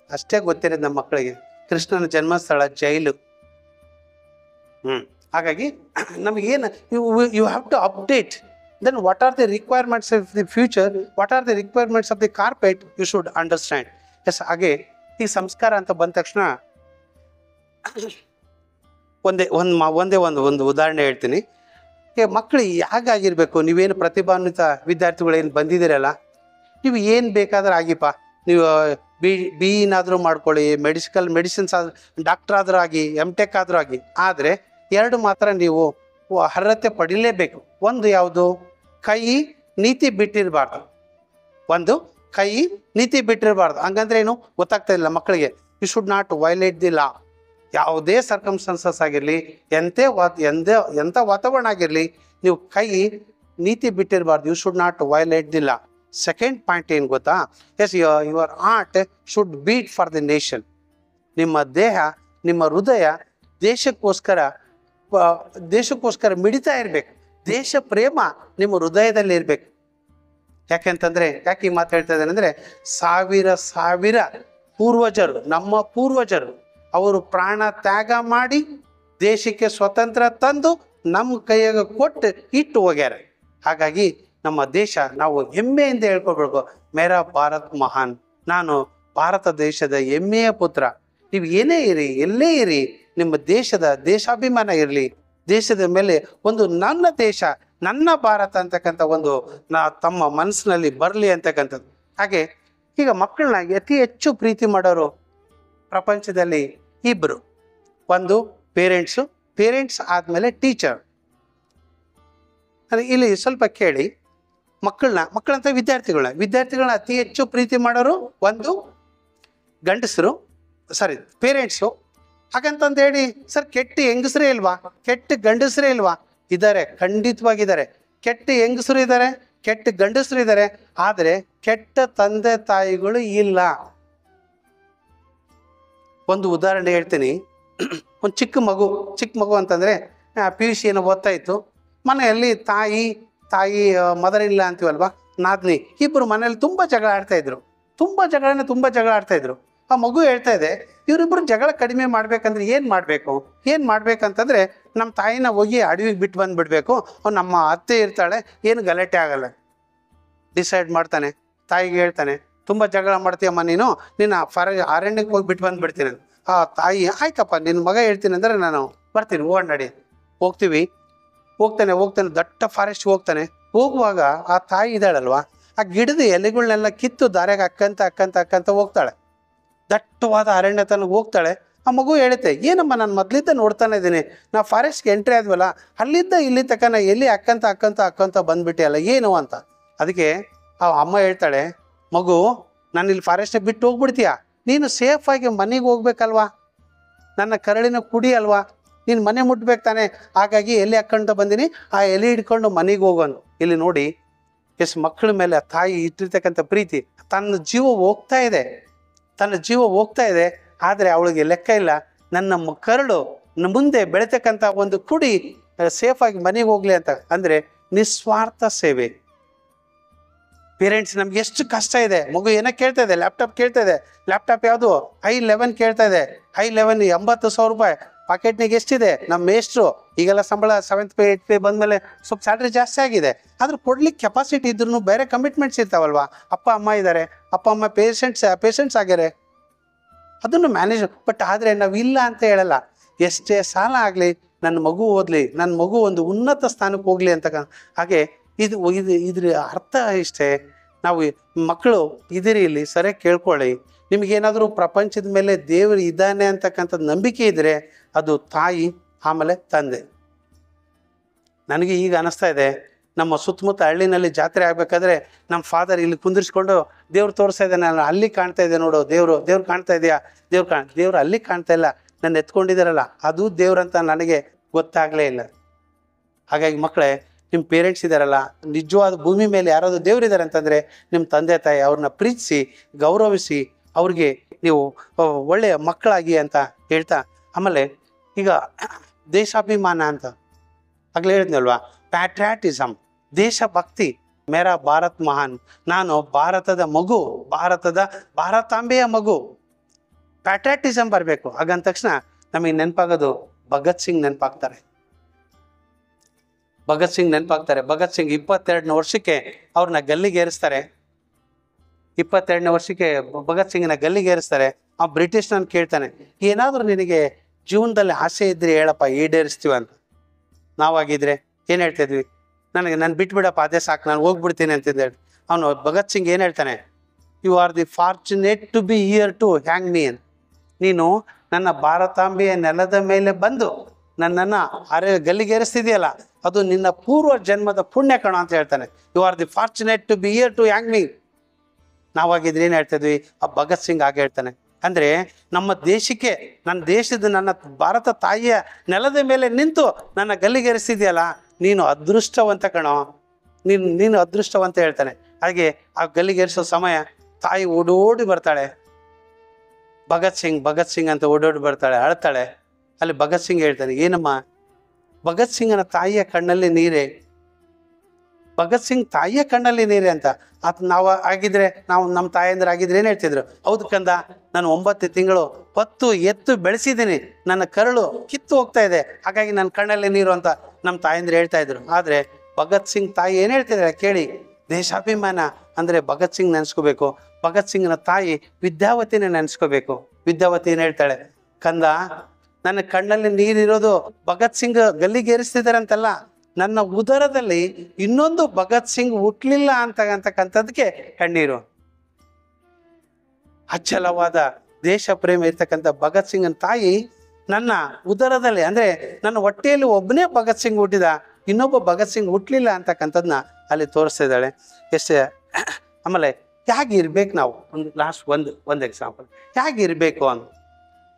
ಅಷ್ಟೇ ಗೊತ್ತಿರೋದು ನಮ್ಮ ಮಕ್ಕಳಿಗೆ. ಕೃಷ್ಣನ ಜನ್ಮಸ್ಥಳ ಜೈಲು. ಹಾಗಾಗಿ ನಮಗೇನು you have to update. Then what are the requirements of the future, what are the requirements of the carpet, you should understand. Yes, ಹಾಗೆ ಈ ಸಂಸ್ಕಾರ ಅಂತ ಬಂದ ತಕ್ಷಣ ಒಂದೇ ಒಂದು ಉದಾಹರಣೆ ಹೇಳ್ತೀನಿ. ಮಕ್ಕಳು ಹೇಗಾಗಿರ್ಬೇಕು, ನೀವೇನು ಪ್ರತಿಭಾನ್ವಿತ ವಿದ್ಯಾರ್ಥಿಗಳೇನು ಬಂದಿದ್ದೀರಲ್ಲ, ನೀವು ಏನು ಬೇಕಾದ್ರೂ ಆಗಿಪ್ಪ. ನೀವು ಬಿ ಇನಾದರೂ ಮಾಡ್ಕೊಳ್ಳಿ, ಮೆಡಿಸಿನ್ಸ್ ಡಾಕ್ಟರ್ ಆದರೂ ಆಗಿ, MTech ಆದರೂ ಆಗಿ. ಆದರೆ 2 ಮಾತ್ರ ನೀವು ಅರ್ಹತೆ ಪಡಿಲೇಬೇಕು. ಒಂದು ಯಾವುದು? ಕೈ ನೀತಿ ಬಿಟ್ಟಿರಬಾರ್ದು. ಒಂದು ಕೈ ನೀತಿ ಬಿಟ್ಟಿರಬಾರ್ದು. ಹಂಗಂದ್ರೆ ಏನು ಗೊತ್ತಾಗ್ತಾ ಇಲ್ಲ ಮಕ್ಕಳಿಗೆ. You should not violate the law. ಯಾವುದೇ ಸರ್ಕಮ್ಸ್ಟೆನ್ಸಸ್ ಆಗಿರಲಿ, ಎಂಥ ವಾತಾವರಣ ಆಗಿರಲಿ, ನೀವು ಕೈ ನೀತಿ ಬಿಟ್ಟಿರಬಾರ್ದು. You should not violate the law. Second point ಏನು ಗೊತ್ತಾ? Yes, your art should beat for the nation. ನಿಮ್ಮ ದೇಹ, ನಿಮ್ಮ ಹೃದಯ ದೇಶಕ್ಕೋಸ್ಕರ ಮಿಡಿತಾ ಇರಬೇಕು. ದೇಶ ಪ್ರೇಮ ನಿಮ್ಮ ಹೃದಯದಲ್ಲಿ ಇರಬೇಕು. ಯಾಕೆ ಈ ಮಾತು ಹೇಳ್ತಾ ಇದ್ದೇನೆ ಅಂದರೆ, ಸಾವಿರ ಪೂರ್ವಜರು, ನಮ್ಮ ಪೂರ್ವಜರು, ಅವರು ಪ್ರಾಣ ತ್ಯಾಗ ಮಾಡಿ ದೇಶಕ್ಕೆ ಸ್ವತಂತ್ರ ತಂದು ನಮ್ಮ ಕೈಯಾಗ ಕೊಟ್ಟು ಇಟ್ಟು ಹೋಗ್ಯಾರ. ಹಾಗಾಗಿ ನಮ್ಮ ದೇಶ, ನಾವು ಹೆಮ್ಮೆಯಿಂದ ಹೇಳ್ಕೊಳ್ಬೇಕು, ಮೇರಾ ಭಾರತ್ ಮಹಾನ್, ನಾನು ಭಾರತ ದೇಶದ ಹೆಮ್ಮೆಯ ಪುತ್ರ. ನೀವು ಏನೇ ಇರಿ, ಎಲ್ಲೇ ಇರಿ, ನಿಮ್ಮ ದೇಶಾಭಿಮಾನ ಇರಲಿ. ದೇಶದ ಮೇಲೆ ಒಂದು ನನ್ನ ದೇಶ, ನನ್ನ ಭಾರತ ಅಂತಕ್ಕಂಥ ಒಂದು ತಮ್ಮ ಮನಸ್ಸಿನಲ್ಲಿ ಬರಲಿ ಅಂತಕ್ಕಂಥದ್ದು. ಹಾಗೆ ಈಗ ಮಕ್ಕಳನ್ನ ಅತಿ ಹೆಚ್ಚು ಪ್ರೀತಿ ಮಾಡೋರು ಪ್ರಪಂಚದಲ್ಲಿ ಇಬ್ಬರು. ಒಂದು ಪೇರೆಂಟ್ಸ್ ಆದಮೇಲೆ ಟೀಚರ್. ಇಲ್ಲಿ ಸ್ವಲ್ಪ ಕೇಳಿ, ಮಕ್ಕಳಂತ ವಿದ್ಯಾರ್ಥಿಗಳನ್ನ ಅತಿ ಹೆಚ್ಚು ಪ್ರೀತಿ ಮಾಡೋರು ಒಂದು ಪೇರೆಂಟ್ಸು. ಹಾಗಂತಂದು ಹೇಳಿ ಸರ್ ಕೆಟ್ಟ ಹೆಂಗಸರೇ ಇಲ್ವಾ, ಕೆಟ್ಟ ಗಂಡಸರೇ ಇಲ್ವಾ? ಇದ್ದಾರೆ, ಖಂಡಿತವಾಗಿದ್ದಾರೆ. ಕೆಟ್ಟ ಹೆಂಗಸರು ಇದ್ದಾರೆ, ಕೆಟ್ಟ ಗಂಡಸರು ಇದ್ದಾರೆ, ಆದರೆ ಕೆಟ್ಟ ತಂದೆ ತಾಯಿಗಳು ಇಲ್ಲ. ಒಂದು ಉದಾಹರಣೆ ಹೇಳ್ತೀನಿ. ಒಂದು ಚಿಕ್ಕ ಮಗು ಅಂತಂದರೆ PUC ಏನೋ ಓದ್ತಾ ಇತ್ತು. ಮನೆಯಲ್ಲಿ ತಾಯಿ ಮದರ್ ಇಲ್ಲ ಅಂತೀವಲ್ವಾ, ನಾದ್ನಿ, ಇಬ್ಬರು ಮನೇಲಿ ತುಂಬ ಜಗಳ ಆಡ್ತಾ ಇದ್ರು. ಆ ಮಗು ಹೇಳ್ತಾ ಇದೆ, ಇವರಿಬ್ಬರು ಜಗಳ ಕಡಿಮೆ ಮಾಡ್ಬೇಕಂದ್ರೆ ಏನು ಮಾಡ್ಬೇಕಂತಂದ್ರೆ ನಮ್ಮ ತಾಯಿನ ಹೋಗಿ ಅಡವಿಗೆ ಬಿಟ್ಟು ಬಂದುಬಿಡ್ಬೇಕು. ನಮ್ಮ ಅತ್ತೆ ಇರ್ತಾಳೆ, ಏನು ಗಲಾಟೆ ಆಗಲ್ಲ. ಡಿಸೈಡ್ ಮಾಡ್ತಾನೆ, ತಾಯಿಗೆ ಹೇಳ್ತಾನೆ, ತುಂಬ ಜಗಳ ಮಾಡ್ತೀಯಮ್ಮ ನೀನು, ಅರಣ್ಯಕ್ಕೆ ಹೋಗಿ ಬಿಟ್ಟು ಬಂದುಬಿಡ್ತೀನಿ. ಆ ತಾಯಿ, ಆಯ್ತಪ್ಪ ನಿನ್ನ ಮಗ ಹೇಳ್ತೀನಿ ಅಂದರೆ ನಾನು ಬರ್ತೀನಿ, ನಡಿ. ಹೋಗ್ತಾನೆ ದಟ್ಟ ಫಾರೆಸ್ಟ್ ಹೋಗುವಾಗ ಆ ತಾಯಿ ಇದ್ದಾಳಲ್ವಾ, ಆ ಗಿಡದ ಎಲೆಗಳನ್ನೆಲ್ಲ ಕಿತ್ತು ದಾರ್ಯಾಗ ಅಕ್ಕಂತ ಹೋಗ್ತಾಳೆ. ದಟ್ಟವಾದ ಅರಣ್ಯ ತನಕ ಹೋಗ್ತಾಳೆ. ಆ ಮಗು ಹೇಳುತ್ತೆ, ಏನಮ್ಮ ನಾನು ಮೊದಲಿದ್ದ ನೋಡ್ತಾನೆ ಇದ್ದೀನಿ, ನಾ ಫಾರೆಸ್ಟ್ಗೆ ಎಂಟ್ರಿ ಆದ್ವಲ್ಲ, ಅಲ್ಲಿದ್ದ ಇಲ್ಲಿ ತಕ್ಕ ಎಲ್ಲಿ ಅಕ್ಕಂತ ಬಂದ್ಬಿಟ್ಟೆ ಅಲ್ಲ, ಏನು ಅಂತ. ಅದಕ್ಕೆ ಆ ಅಮ್ಮ ಹೇಳ್ತಾಳೆ, ಮಗು ನಾನು ಇಲ್ಲಿ ಫಾರೆಸ್ಟ್ಗೆ ಬಿಟ್ಟು ಹೋಗ್ಬಿಡ್ತೀಯಾ, ನೀನು ಸೇಫಾಗಿ ಮನೆಗೆ ಹೋಗ್ಬೇಕಲ್ವಾ, ನನ್ನ ಕರಳಿನ ಕುಡಿ ಅಲ್ವಾ, ನೀನು ಮನೆ ಮುಟ್ಬೇಕು ತಾನೆ, ಹಾಗಾಗಿ ಎಲೆ ಹಾಕ್ಕೊಂತ ಬಂದೀನಿ, ಆ ಎಲೆ ಹಿಡ್ಕೊಂಡು ಮನೆಗೆ ಹೋಗೋನು. ಇಲ್ಲಿ ನೋಡಿ ಎಷ್ಟು ಮಕ್ಕಳ ಮೇಲೆ ಆ ತಾಯಿ ಇಟ್ಟಿರ್ತಕ್ಕಂಥ ಪ್ರೀತಿ. ತನ್ನ ಜೀವ ಹೋಗ್ತಾ ಇದೆ, ಆದರೆ ಅವಳಿಗೆ ಲೆಕ್ಕ ಇಲ್ಲ, ನನ್ನ ಕರಳು ಮುಂದೆ ಬೆಳೀತಕ್ಕಂಥ ಒಂದು ಕುಡಿ ಸೇಫಾಗಿ ಮನೆಗೆ ಹೋಗ್ಲಿ ಅಂತ. ಅಂದರೆ ನಿಸ್ವಾರ್ಥ ಸೇವೆ. ಪೇರೆಂಟ್ಸ್ ನಮ್ಗೆ ಎಷ್ಟು ಕಷ್ಟ ಇದೆ. ಮಗು ಏನೋ ಕೇಳ್ತಾ ಇದೆ, ಲ್ಯಾಪ್ಟಾಪ್ ಯಾವುದು i11 ಕೇಳ್ತಾ ಇದೆ. i11 80,000 ರೂಪಾಯಿ. ಪಾಕೆಟ್ನಿಗೆ ಎಷ್ಟಿದೆ? ನಮ್ಮ ಮೇಸ್ಟ್ರು ಈಗೆಲ್ಲ ಸಂಬಳ 7th ಪೇ 8th ಪೇ ಬಂದಮೇಲೆ ಸ್ವಲ್ಪ ಸ್ಯಾಲ್ರಿ ಜಾಸ್ತಿ ಆಗಿದೆ, ಆದ್ರೆ ಕೊಡ್ಲಿಕ್ಕೆ ಕೆಪಾಸಿಟಿ ಇದ್ರೂ ಬೇರೆ ಕಮಿಟ್ಮೆಂಟ್ಸ್ ಇರ್ತಾವಲ್ವಾ. ಅಪ್ಪ ಅಮ್ಮ ಇದ್ದಾರೆ, ಅಪ್ಪ ಅಮ್ಮ ಪೇಷಂಟ್ಸ್ ಆಗ್ಯಾರೆ, ಅದನ್ನು ಮ್ಯಾನೇಜ್. ಬಟ್ ಆದರೆ ನಾವು ಇಲ್ಲ ಅಂತ ಹೇಳಲ್ಲ. ಎಷ್ಟೇ ಸಾಲ ಆಗಲಿ, ನನ್ನ ಮಗು ಓದಲಿ, ನನ್ನ ಮಗು ಒಂದು ಉನ್ನತ ಸ್ಥಾನಕ್ಕೆ ಹೋಗಲಿ ಅಂತ. ಹಾಗೆ ಇದ್ರ ಅರ್ಥ ಇಷ್ಟೇ, ನಾವು ಮಕ್ಕಳು ಇದ್ದೀರಿ ಇಲ್ಲಿ ಸರಿಯಾಗಿ ಕೇಳ್ಕೊಳ್ಳಿ. ನಿಮಗೇನಾದರೂ ಪ್ರಪಂಚದ ಮೇಲೆ ದೇವರು ಇದ್ದಾನೆ ಅಂತಕ್ಕಂಥದ್ದು ನಂಬಿಕೆ ಇದ್ದರೆ ಅದು ತಾಯಿ, ಆಮೇಲೆ ತಂದೆ. ನನಗೆ ಈಗ ಅನಿಸ್ತಾ ಇದೆ, ನಮ್ಮ ಸುತ್ತಮುತ್ತ ಹಳ್ಳಿನಲ್ಲಿ ಜಾತ್ರೆ ಆಗ್ಬೇಕಾದ್ರೆ ನಮ್ಮ ಫಾದರ್ ಇಲ್ಲಿ ಕುಂದಿರಿಸ್ಕೊಂಡು ದೇವ್ರು ತೋರಿಸ್ತಾ ಇದ್ದಾನೆ, ನಾನು ಅಲ್ಲಿ ಕಾಣ್ತಾ ಇದೆ ನೋಡು, ದೇವ್ರು ಕಾಣ್ತಾ ಇದೆಯಾ, ದೇವ್ರು ಅಲ್ಲಿ ಕಾಣ್ತಾ ಇಲ್ಲ, ನನ್ನ ಎತ್ಕೊಂಡಿದ್ದಾರಲ್ಲ ಅದು ದೇವ್ರಂತ ನನಗೆ ಗೊತ್ತಾಗಲೇ ಇಲ್ಲ. ಹಾಗಾಗಿ ಮಕ್ಕಳೇ, ನಿಮ್ಮ ಪೇರೆಂಟ್ಸ್ ಇದ್ದಾರಲ್ಲ, ನಿಜವಾದ ಭೂಮಿ ಮೇಲೆ ಯಾರಾದರೂ ದೇವರಿದ್ದಾರೆ ಅಂತಂದರೆ ನಿಮ್ಮ ತಂದೆ ತಾಯಿ ಅವ್ರನ್ನ ಪ್ರೀತಿಸಿ ಗೌರವಿಸಿ ಅವ್ರಿಗೆ ನೀವು ಒಳ್ಳೆಯ ಮಕ್ಕಳಾಗಿ ಅಂತ ಹೇಳ್ತಾ, ಆಮೇಲೆ ಈಗ ದೇಶಾಭಿಮಾನ ಅಂತ ಆಗಲೇ ಹೇಳಿದ್ನಲ್ವಾ, ಪ್ಯಾಟ್ರಿಯಾಟಿಸಮ್, ದೇಶಭಕ್ತಿ, ಮೇರಾ ಭಾರತ್ ಮಹಾನ್, ನಾನು ಭಾರತದ ಮಗು, ಭಾರತಾಂಬೆಯ ಮಗು, ಪ್ಯಾಟ್ರಿಯಾಟಿಸಮ್ ಬರಬೇಕು. ಹಾಗಂದ ತಕ್ಷಣ ನಮಗೆ ನೆನಪಾಗೋದು ಭಗತ್ ಸಿಂಗ್ ನೆನಪಾಗ್ತಾರೆ. ಭಗತ್ ಸಿಂಗ್ 22ನೇ ವರ್ಷಕ್ಕೆ ಅವ್ರನ್ನ ಗಲ್ಲಿಗೇರಿಸ್ತಾರೆ. 22ನೇ ವರ್ಷಕ್ಕೆ ಭಗತ್ ಸಿಂಗ್ನ ಗಲ್ಲಿಗೇರಿಸ್ತಾರೆ. ಆ ಬ್ರಿಟಿಷ್ನನ್ನು ಕೇಳ್ತಾನೆ, ಏನಾದರೂ ನಿನಗೆ ಜೀವನದಲ್ಲಿ ಆಸೆ ಇದ್ರೆ ಹೇಳಪ್ಪ, ಈಡೇರಿಸ್ತೀವ ಅಂತ. ನಾವಾಗಿದ್ರೆ ಏನು ಹೇಳ್ತಿದ್ವಿ, ನಾನು ಬಿಟ್ಬಿಡಪ್ಪ, ಅದೇ ಸಾಕು, ನಾನು ಹೋಗ್ಬಿಡ್ತೀನಿ ಅಂತಂದೇಳಿ. ಅವನು ಭಗತ್ ಸಿಂಗ್ ಏನು ಹೇಳ್ತಾನೆ, you are the fortunate to be here to hang me ಅಂತ. ನೀನು ನನ್ನ ಭಾರತಾಂಬೆಯ ನೆಲದ ಮೇಲೆ ಬಂದು ನನ್ನನ್ನು ಗಲ್ಲಿಗೇರಿಸ್ತಿದೆಯಲ್ಲ, ಅದು ನಿನ್ನ ಪೂರ್ವ ಜನ್ಮದ ಪುಣ್ಯ ಕಣ ಅಂತ ಹೇಳ್ತಾನೆ. You are the fortunate to be here to hang me. ನಾವಾಗಿದ್ರೆ ಏನು ಹೇಳ್ತಿದ್ವಿ, ಆ ಭಗತ್ ಸಿಂಗ್ ಹಾಗೆ ಹೇಳ್ತಾನೆ. ಅಂದರೆ ನಮ್ಮ ದೇಶಕ್ಕೆ, ನನ್ನ ಭಾರತ ತಾಯಿಯ ನೆಲದ ಮೇಲೆ ನಿಂತು ನನ್ನ ಗಲ್ಲಿಗೇರಿಸ್ತಿದೆಯಲ್ಲ, ನೀನು ಅದೃಷ್ಟವಂತ ಕಣೋ, ನೀನು ಅದೃಷ್ಟವಂತ ಹೇಳ್ತಾನೆ. ಹಾಗೆ ಆ ಗಲ್ಲಿಗೇರಿಸೋ ಸಮಯ ತಾಯಿ ಓಡೋಡಿ ಬರ್ತಾಳೆ, ಭಗತ್ ಸಿಂಗ್ ಅಂತ ಓಡೋಡಿ ಬರ್ತಾಳೆ, ಅಳ್ತಾಳೆ. ಅಲ್ಲಿ ಭಗತ್ ಸಿಂಗ್ ಹೇಳ್ತಾನೆ, ಏನಮ್ಮ? ಭಗತ್ ಸಿಂಗನ ತಾಯಿಯ ಕಣ್ಣಲ್ಲಿ ನೀರೇ, ಭಗತ್ ಸಿಂಗ್ ತಾಯಿಯ ಕಣ್ಣಲ್ಲಿ ನೀರೇ ಅಂತ. ನಾವು ನಮ್ಮ ತಾಯಂದ್ರೆ ಆಗಿದ್ರೆ ಏನು ಹೇಳ್ತಿದ್ರು, ಹೌದು ಕಂದ, ನಾನು 9 ತಿಂಗಳು ಹೊತ್ತು ಎತ್ತು ಬೆಳೆಸಿದ್ದೀನಿ, ನನ್ನ ಕರಳು ಕಿತ್ತು ಹೋಗ್ತಾ ಇದೆ, ಹಾಗಾಗಿ ನನ್ನ ಕಣ್ಣಲ್ಲಿ ನೀರು ಅಂತ ನಮ್ಮ ತಾಯಂದ್ರೆ ಹೇಳ್ತಾ ಇದ್ರು. ಆದರೆ ಭಗತ್ ಸಿಂಗ್ ತಾಯಿ ಏನು ಹೇಳ್ತಿದ್ದಾರೆ ಕೇಳಿ, ದೇಶಾಭಿಮಾನ ಅಂದರೆ ಭಗತ್ ಸಿಂಗ್ ನೆನೆಸ್ಕೋಬೇಕು. ಭಗತ್ ಸಿಂಗ್ನ ತಾಯಿ ವಿದ್ಯಾವತಿನೇ ನೆನೆಸ್ಕೋಬೇಕು. ವಿದ್ಯಾವತಿ ಏನು ಹೇಳ್ತಾಳೆ, ಕಂದ, ನನ್ನ ಕಣ್ಣಲ್ಲಿ ನೀರಿರೋದು ಭಗತ್ ಸಿಂಗ್ ಗಲ್ಲಿಗೇರಿಸ್ತಿದ್ದಾರೆ ಅಂತಲ್ಲ, ನನ್ನ ಉದರದಲ್ಲಿ ಇನ್ನೊಂದು ಭಗತ್ ಸಿಂಗ್ ಹುಟ್ಲಿಲ್ಲ ಅಂತಕ್ಕಂಥದ್ದಕ್ಕೆ ಕಣ್ಣೀರು. ಅಚ್ಚಲವಾದ ದೇಶ ಪ್ರೇಮ ಇರ್ತಕ್ಕಂಥ ಭಗತ್ ಸಿಂಗನ ತಾಯಿ ನನ್ನ ಉದರದಲ್ಲಿ, ಅಂದರೆ ನನ್ನ ಹೊಟ್ಟೆಯಲ್ಲಿ ಒಬ್ಬನೇ ಭಗತ್ ಸಿಂಗ್ ಹುಟ್ಟಿದ, ಇನ್ನೊಬ್ಬ ಭಗತ್ ಸಿಂಗ್ ಹುಟ್ಲಿಲ್ಲ ಅಂತಕ್ಕಂಥದ್ದನ್ನ ಅಲ್ಲಿ ತೋರಿಸ್ತಾ ಇದ್ದಾಳೆ. ಎಷ್ಟೇ. ಆಮೇಲೆ ಹೇಗಿರ್ಬೇಕು ನಾವು, ಒಂದು ಎಕ್ಸಾಂಪಲ್,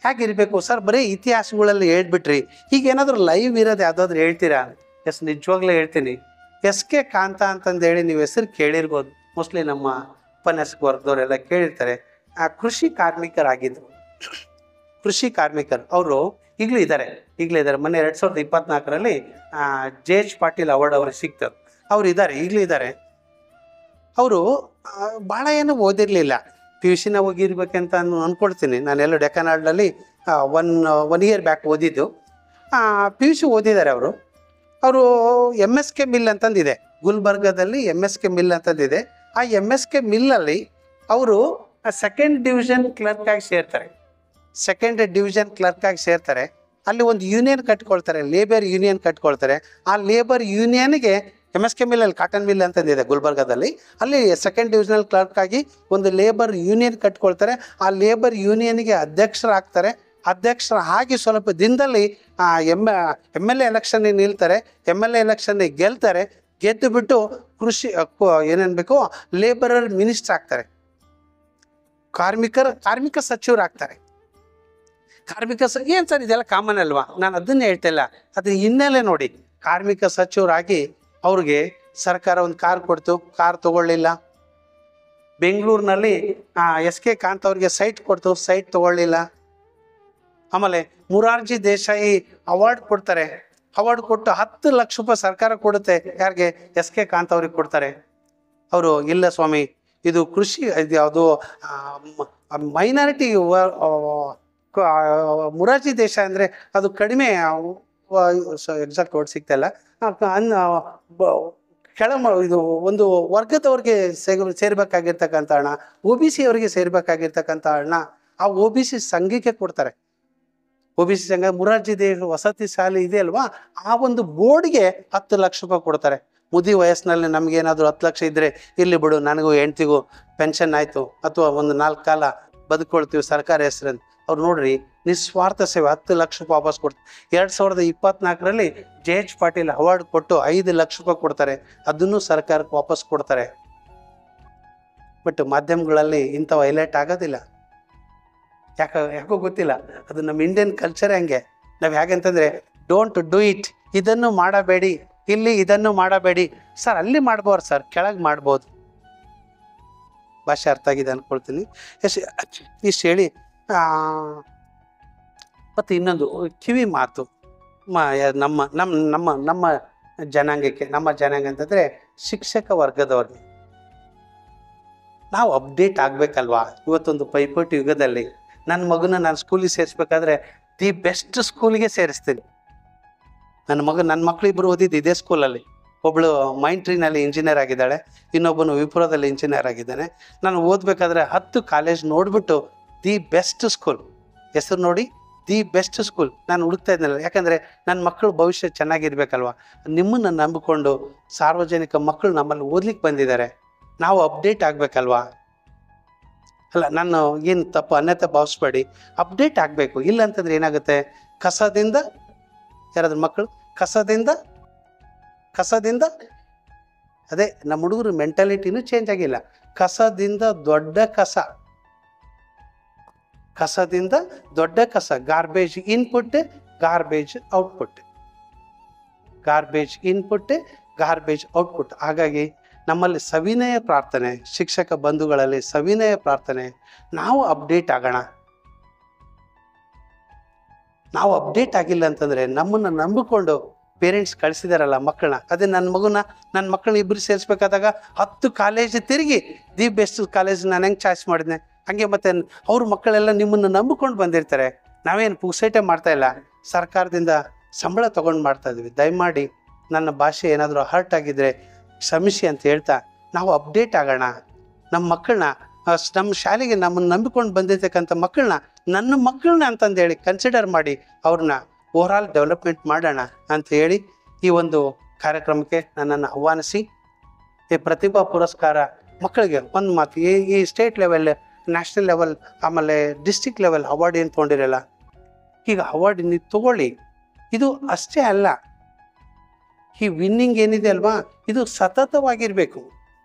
ಹೇಗಿರ್ಬೇಕು ಸರ್, ಬರೀ ಇತಿಹಾಸಗಳಲ್ಲಿ ಹೇಳ್ಬಿಟ್ರಿ, ಈಗೇನಾದರೂ ಲೈವ್ ಇರೋದು ಯಾವುದಾದ್ರೂ ಹೇಳ್ತೀರಾ? ಎಸ್, ನಿಜವಾಗ್ಲೂ ಹೇಳ್ತೀನಿ. SK ಕಾಂತ ಅಂತಂದೇಳಿ ನೀವು ಹೆಸರು ಕೇಳಿರ್ಬೋದು, ಮೋಸ್ಟ್ಲಿ ನಮ್ಮ ಉಪನ್ಯಾಸಕ ವರ್ಗದವರೆಲ್ಲ ಕೇಳಿರ್ತಾರೆ. ಕೃಷಿ ಕಾರ್ಮಿಕರಾಗಿದ್ದರು. ಅವರು ಈಗಲೂ ಇದ್ದಾರೆ. ಮೊನ್ನೆ 2024ರಲ್ಲಿ JH ಪಾಟೀಲ್ ಅವಾರ್ಡ್ ಅವ್ರಿಗೆ ಸಿಗ್ತದೆ. ಅವ್ರು ಈಗಲೂ ಇದ್ದಾರೆ. ಅವರು ಭಾಳ ಏನು ಓದಿರಲಿಲ್ಲ, PUC ಹೋಗಿರ್ಬೇಕಂತ ಅಂದ್ಕೊಳ್ತೀನಿ. ನಾನೆಲ್ಲ ಡೆಕ್ಕನಾಡ್ನಲ್ಲಿ ಒನ್ ಇಯರ್ ಬ್ಯಾಕ್ ಓದಿದ್ದು. PUC ಓದಿದ್ದಾರೆ ಅವರು. MSK ಮಿಲ್ ಅಂತಂದಿದೆ ಗುಲ್ಬರ್ಗದಲ್ಲಿ, MSK ಮಿಲ್ ಅಂತಂದಿದೆ. ಆ MSK ಮಿಲ್ಲಲ್ಲಿ ಅವರು ಸೆಕೆಂಡ್ ಡಿವಿಷನ್ ಕ್ಲರ್ಕ್ ಆಗಿ ಸೇರ್ತಾರೆ. ಅಲ್ಲಿ ಒಂದು ಯೂನಿಯನ್ ಕಟ್ಕೊಳ್ತಾರೆ, ಲೇಬರ್ ಯೂನಿಯನ್ ಕಟ್ಕೊಳ್ತಾರೆ. ಆ ಲೇಬರ್ ಯೂನಿಯನ್ಗೆ MSK ಮಿಲ್ಲಲ್ಲಿ, ಕಾಟನ್ ಮಿಲ್ ಅಂತಂದಿದೆ ಗುಲ್ಬರ್ಗದಲ್ಲಿ, ಅಲ್ಲಿ ಸೆಕೆಂಡ್ ಡಿವಿಷನಲ್ ಕ್ಲರ್ಕ್ ಆಗಿ ಒಂದು ಲೇಬರ್ ಯೂನಿಯನ್ ಕಟ್ಕೊಳ್ತಾರೆ. ಆ ಲೇಬರ್ ಯೂನಿಯನ್ಗೆ ಅಧ್ಯಕ್ಷರಾಗ್ತಾರೆ. ಆಗಿ ಸ್ವಲ್ಪ ದಿನದಲ್ಲಿ MLA ಎಲೆಕ್ಷನ್ಗೆ ನಿಲ್ತಾರೆ. MLA ಎಲೆಕ್ಷನ್ಗೆ ಗೆಲ್ತಾರೆ. ಗೆದ್ದು ಬಿಟ್ಟು ಏನೇನ್ಬೇಕು ಲೇಬರರ್ ಮಿನಿಸ್ಟರ್ ಆಗ್ತಾರೆ. ಕಾರ್ಮಿಕ ಸಚಿವರಾಗ್ತಾರೆ. ಏನು ಸರ್ ಇದೆಲ್ಲ ಕಾಮನ್ ಅಲ್ವಾ? ನಾನು ಅದನ್ನೇ ಹೇಳ್ತಾ ಇಲ್ಲ, ಅದ್ರ ಹಿನ್ನೆಲೆ ನೋಡಿ. ಕಾರ್ಮಿಕ ಸಚಿವರಾಗಿ ಅವ್ರಿಗೆ ಸರ್ಕಾರ ಒಂದು ಕಾರ್ ಕೊಡ್ತು, ಕಾರ್ ತಗೊಳ್ಳಿಲ್ಲ. ಬೆಂಗಳೂರಿನಲ್ಲಿ SK ಕಾಂತ್ ಅವ್ರಿಗೆ ಸೈಟ್ ಕೊಡ್ತು, ಸೈಟ್ ತಗೊಳ್ಳಿಲ್ಲ. ಆಮೇಲೆ ಮುರಾರ್ಜಿ ದೇಸಾಯಿ ಅವಾರ್ಡ್ ಕೊಡ್ತಾರೆ. ಅವಾರ್ಡ್ ಕೊಟ್ಟು 10 ಲಕ್ಷ ರೂಪಾಯಿ ಸರ್ಕಾರ ಕೊಡುತ್ತೆ. ಯಾರಿಗೆ? SK ಕಾಂತ್ ಅವ್ರಿಗೆ ಕೊಡ್ತಾರೆ. ಅವರು ಇಲ್ಲ ಸ್ವಾಮಿ, ಇದು ಕೃಷಿ, ಇದು ಯಾವುದು ಮೈನಾರಿಟಿ, ಮುರಾರ್ಜಿ ದೇಸಾಯಿ ಅಂದರೆ ಅದು ಕಡಿಮೆ, ಎಕ್ಸಾಕ್ಟ್ ವರ್ಡ್ ಸಿಗ್ತಾಯಿಲ್ಲ, ಇದು ಒಂದು ವರ್ಗದವ್ರಿಗೆ ಸೇರ್ಬೇಕಾಗಿರ್ತಕ್ಕಂಥ ಹಣ, OBC ಅವರಿಗೆ ಸೇರ್ಬೇಕಾಗಿರ್ತಕ್ಕಂಥ ಹಣ ಆ OBC ಸಂಘಕ್ಕೆ ಕೊಡ್ತಾರೆ. OBC ಸಂಘ ಮುರಾರ್ಜಿ ದೇಶ ವಸತಿ ಶಾಲೆ ಇದೆ ಅಲ್ವಾ, ಆ ಒಂದು ಬೋರ್ಡ್ಗೆ 10 ಲಕ್ಷ ರೂಪಾಯಿ ಕೊಡ್ತಾರೆ. ಮುದಿ ವಯಸ್ಸಿನಲ್ಲಿ ನಮಗೇನಾದರೂ 10 ಲಕ್ಷ ಇದ್ದರೆ ಇರಲಿ ಬಿಡು, ನನಗೂ ಹೆಂಡ್ತಿಗೂ ಪೆನ್ಷನ್ ಆಯಿತು, ಅಥವಾ ಒಂದು 4 ಕಾಲ ಬದುಕೊಳ್ತೀವಿ ಸರ್ಕಾರ ಹೆಸರಲ್ಲಿ. ಅವ್ರು ನೋಡ್ರಿ, ನಿಸ್ವಾರ್ಥ ಸೇವೆ 10 ಲಕ್ಷ ರೂಪಾಯಿ ವಾಪಸ್ ಕೊಡ್ತಾರೆ. 2024ರಲ್ಲಿ JH ಪಾಟೀಲ್ ಅವಾರ್ಡ್ ಕೊಟ್ಟು 5 ಲಕ್ಷ ರೂಪಾಯಿ ಕೊಡ್ತಾರೆ, ಅದನ್ನು ಸರ್ಕಾರಕ್ಕೆ ವಾಪಸ್ ಕೊಡ್ತಾರೆ. ಬಟ್ ಮಾಧ್ಯಮಗಳಲ್ಲಿ ಇಂಥವು ಹೈಲೈಟ್ ಆಗೋದಿಲ್ಲ. ಯಾಕೋ ಗೊತ್ತಿಲ್ಲ, ಅದು ನಮ್ಮ ಇಂಡಿಯನ್ ಕಲ್ಚರ್ ಹಂಗೆ. ನಾವು ಹೇಗಂತಂದರೆ, ಡೋಂಟ್ ಡೂ ಇಟ್, ಇದನ್ನು ಮಾಡಬೇಡಿ, ಇಲ್ಲಿ ಇದನ್ನು ಮಾಡಬೇಡಿ. ಸರ್ ಅಲ್ಲಿ ಮಾಡ್ಬೋದು ಸರ್, ಕೆಳಗೆ ಮಾಡ್ಬೋದು. ಭಾಷೆ ಅರ್ಥ ಆಗಿದೆ ಅಂದ್ಕೊಳ್ತೀನಿ. ಇಷ್ಟು ಹೇಳಿ, ಮತ್ತು ಇನ್ನೊಂದು ಕಿವಿ ಮಾತು ನಮ್ಮ ನಮ್ಮ ನಮ್ಮ ನಮ್ಮ ಜನಾಂಗಕ್ಕೆ, ನಮ್ಮ ಜನಾಂಗ ಅಂತಂದರೆ ಶಿಕ್ಷಕ ವರ್ಗದವ್ರಿಗೆ ನಾವು ಅಪ್ಡೇಟ್ ಆಗಬೇಕಲ್ವಾ. ಇವತ್ತೊಂದು ಪೈಪೋಟಿ ಯುಗದಲ್ಲಿ ನನ್ನ ಮಗನ ನಾನು ಸ್ಕೂಲಿಗೆ ಸೇರಿಸ್ಬೇಕಾದ್ರೆ ದಿ ಬೆಸ್ಟ್ ಸ್ಕೂಲಿಗೆ ಸೇರಿಸ್ತೀನಿ. ನನ್ನ ಮಕ್ಕಳು ಇಬ್ಬರು ಓದಿದ್ದು ಇದೇ ಸ್ಕೂಲಲ್ಲಿ. ಒಬ್ಬಳು ಮೈಂಟ್ರಿನಲ್ಲಿ ಇಂಜಿನಿಯರ್ ಆಗಿದ್ದಾಳೆ, ಇನ್ನೊಬ್ಬನು ವಿಪ್ರೋದಲ್ಲಿ ಇಂಜಿನಿಯರ್ ಆಗಿದ್ದಾನೆ. ನಾನು ಓದಬೇಕಾದ್ರೆ 10 ಕಾಲೇಜ್ ನೋಡಿಬಿಟ್ಟು ದಿ ಬೆಸ್ಟ್ ಸ್ಕೂಲ್ ಹೆಸರು ನೋಡಿ, ದಿ ಬೆಸ್ಟ್ ಸ್ಕೂಲ್ ನಾನು ಹುಡುಕ್ತಾ ಇದ್ನಲ್ಲ. ಯಾಕಂದರೆ ನನ್ನ ಮಕ್ಕಳು ಭವಿಷ್ಯ ಚೆನ್ನಾಗಿರ್ಬೇಕಲ್ವ. ನಿಮ್ಮನ್ನು ನಂಬಿಕೊಂಡು ಸಾರ್ವಜನಿಕ ಮಕ್ಕಳು ನಮ್ಮಲ್ಲಿ ಓದ್ಲಿಕ್ಕೆ ಬಂದಿದ್ದಾರೆ, ನಾವು ಅಪ್ಡೇಟ್ ಆಗಬೇಕಲ್ವಾ. ಅಲ್ಲ, ನಾನು ಏನು ತಪ್ಪು ಅನ್ಯತೆ ಭಾವಿಸ್ಬೇಡಿ, ಅಪ್ಡೇಟ್ ಆಗಬೇಕು. ಇಲ್ಲ ಅಂತಂದ್ರೆ ಏನಾಗುತ್ತೆ, ಕಸದಿಂದ ಯಾರಾದ್ರೂ ಮಕ್ಕಳು ಕಸದಿಂದ ಅದೇ ನಮ್ಮ ಹುಡುಗರು ಮೆಂಟಾಲಿಟಿನೂ ಚೇಂಜ್ ಆಗಿಲ್ಲ. ಕಸದಿಂದ ದೊಡ್ಡ ಕಸ, garbage input, garbage output, garbage output. ಹಾಗಾಗಿ ನಮ್ಮಲ್ಲಿ ಸವಿನಯ ಪ್ರಾರ್ಥನೆ, ಶಿಕ್ಷಕ ಬಂಧುಗಳಲ್ಲಿ ಸವಿನಯ ಪ್ರಾರ್ಥನೆ, ನಾವು ಅಪ್ಡೇಟ್ ಆಗೋಣ. ನಾವು ಅಪ್ಡೇಟ್ ಆಗಿಲ್ಲ ಅಂತಂದರೆ ನಮ್ಮನ್ನು ನಂಬಿಕೊಂಡು ಪೇರೆಂಟ್ಸ್ ಕಳಿಸಿದಾರಲ್ಲ ಮಕ್ಕಳನ್ನ, ಅದೇ ನನ್ನ ಮಕ್ಕಳನ್ನ ಇಬ್ಬರು ಸೇರಿಸ್ಬೇಕಾದಾಗ 10 ಕಾಲೇಜ್ ತಿರುಗಿ ದಿ ಬೆಸ್ಟ್ ಕಾಲೇಜ್ ನಾನು ಹೆಂಗೆ ಚಾಯ್ಸ್ ಮಾಡಿದ್ನೆ, ಹಂಗೆ ಮತ್ತೆ ಅವ್ರ ಮಕ್ಕಳೆಲ್ಲ ನಿಮ್ಮನ್ನು ನಂಬಿಕೊಂಡು ಬಂದಿರ್ತಾರೆ. ನಾವೇನು ಪುಕ್ಸೈಟೇ ಮಾಡ್ತಾ ಇಲ್ಲ, ಸರ್ಕಾರದಿಂದ ಸಂಬಳ ತೊಗೊಂಡು ಮಾಡ್ತಾ ಇದ್ವಿ. ದಯಮಾಡಿ ನನ್ನ ಭಾಷೆ ಏನಾದರೂ ಹರ್ಟ್ ಆಗಿದ್ರೆ ಕ್ಷಮಿಸಿ ಅಂತ ಹೇಳ್ತಾ, ನಾವು ಅಪ್ಡೇಟ್ ಆಗೋಣ. ನಮ್ಮ ಮಕ್ಕಳನ್ನ, ನಮ್ಮ ಶಾಲೆಗೆ ನಮ್ಮನ್ನು ನಂಬಿಕೊಂಡು ಬಂದಿರ್ತಕ್ಕಂಥ ಮಕ್ಕಳನ್ನ ನನ್ನ ಮಕ್ಕಳನ್ನ ಅಂತಂದೇಳಿ ಕನ್ಸಿಡರ್ ಮಾಡಿ ಅವ್ರನ್ನ ಓವರಾಲ್ ಡೆವಲಪ್ಮೆಂಟ್ ಮಾಡೋಣ ಅಂತ ಹೇಳಿ ಈ ಒಂದು ಕಾರ್ಯಕ್ರಮಕ್ಕೆ ನನ್ನನ್ನು ಆಹ್ವಾನಿಸಿ, ಈ ಪ್ರತಿಭಾ ಪುರಸ್ಕಾರ ಮಕ್ಕಳಿಗೆ ಒಂದು ಮಾತು, ಈ ಸ್ಟೇಟ್ ಲೆವೆಲ್, ನ್ಯಾಷನಲ್ ಲೆವೆಲ್, ಆಮೇಲೆ ಡಿಸ್ಟಿಕ್ ಲೆವೆಲ್ ಅವಾರ್ಡ್ ಏನು ತೊಗೊಂಡಿರಲ್ಲ, ಈಗ ಅವಾರ್ಡ್ ನೀವು ತಗೊಳ್ಳಿ. ಇದು ಅಷ್ಟೇ ಅಲ್ಲ, ಈ ವಿನ್ನಿಂಗ್ ಏನಿದೆ ಅಲ್ವಾ, ಇದು ಸತತವಾಗಿರಬೇಕು.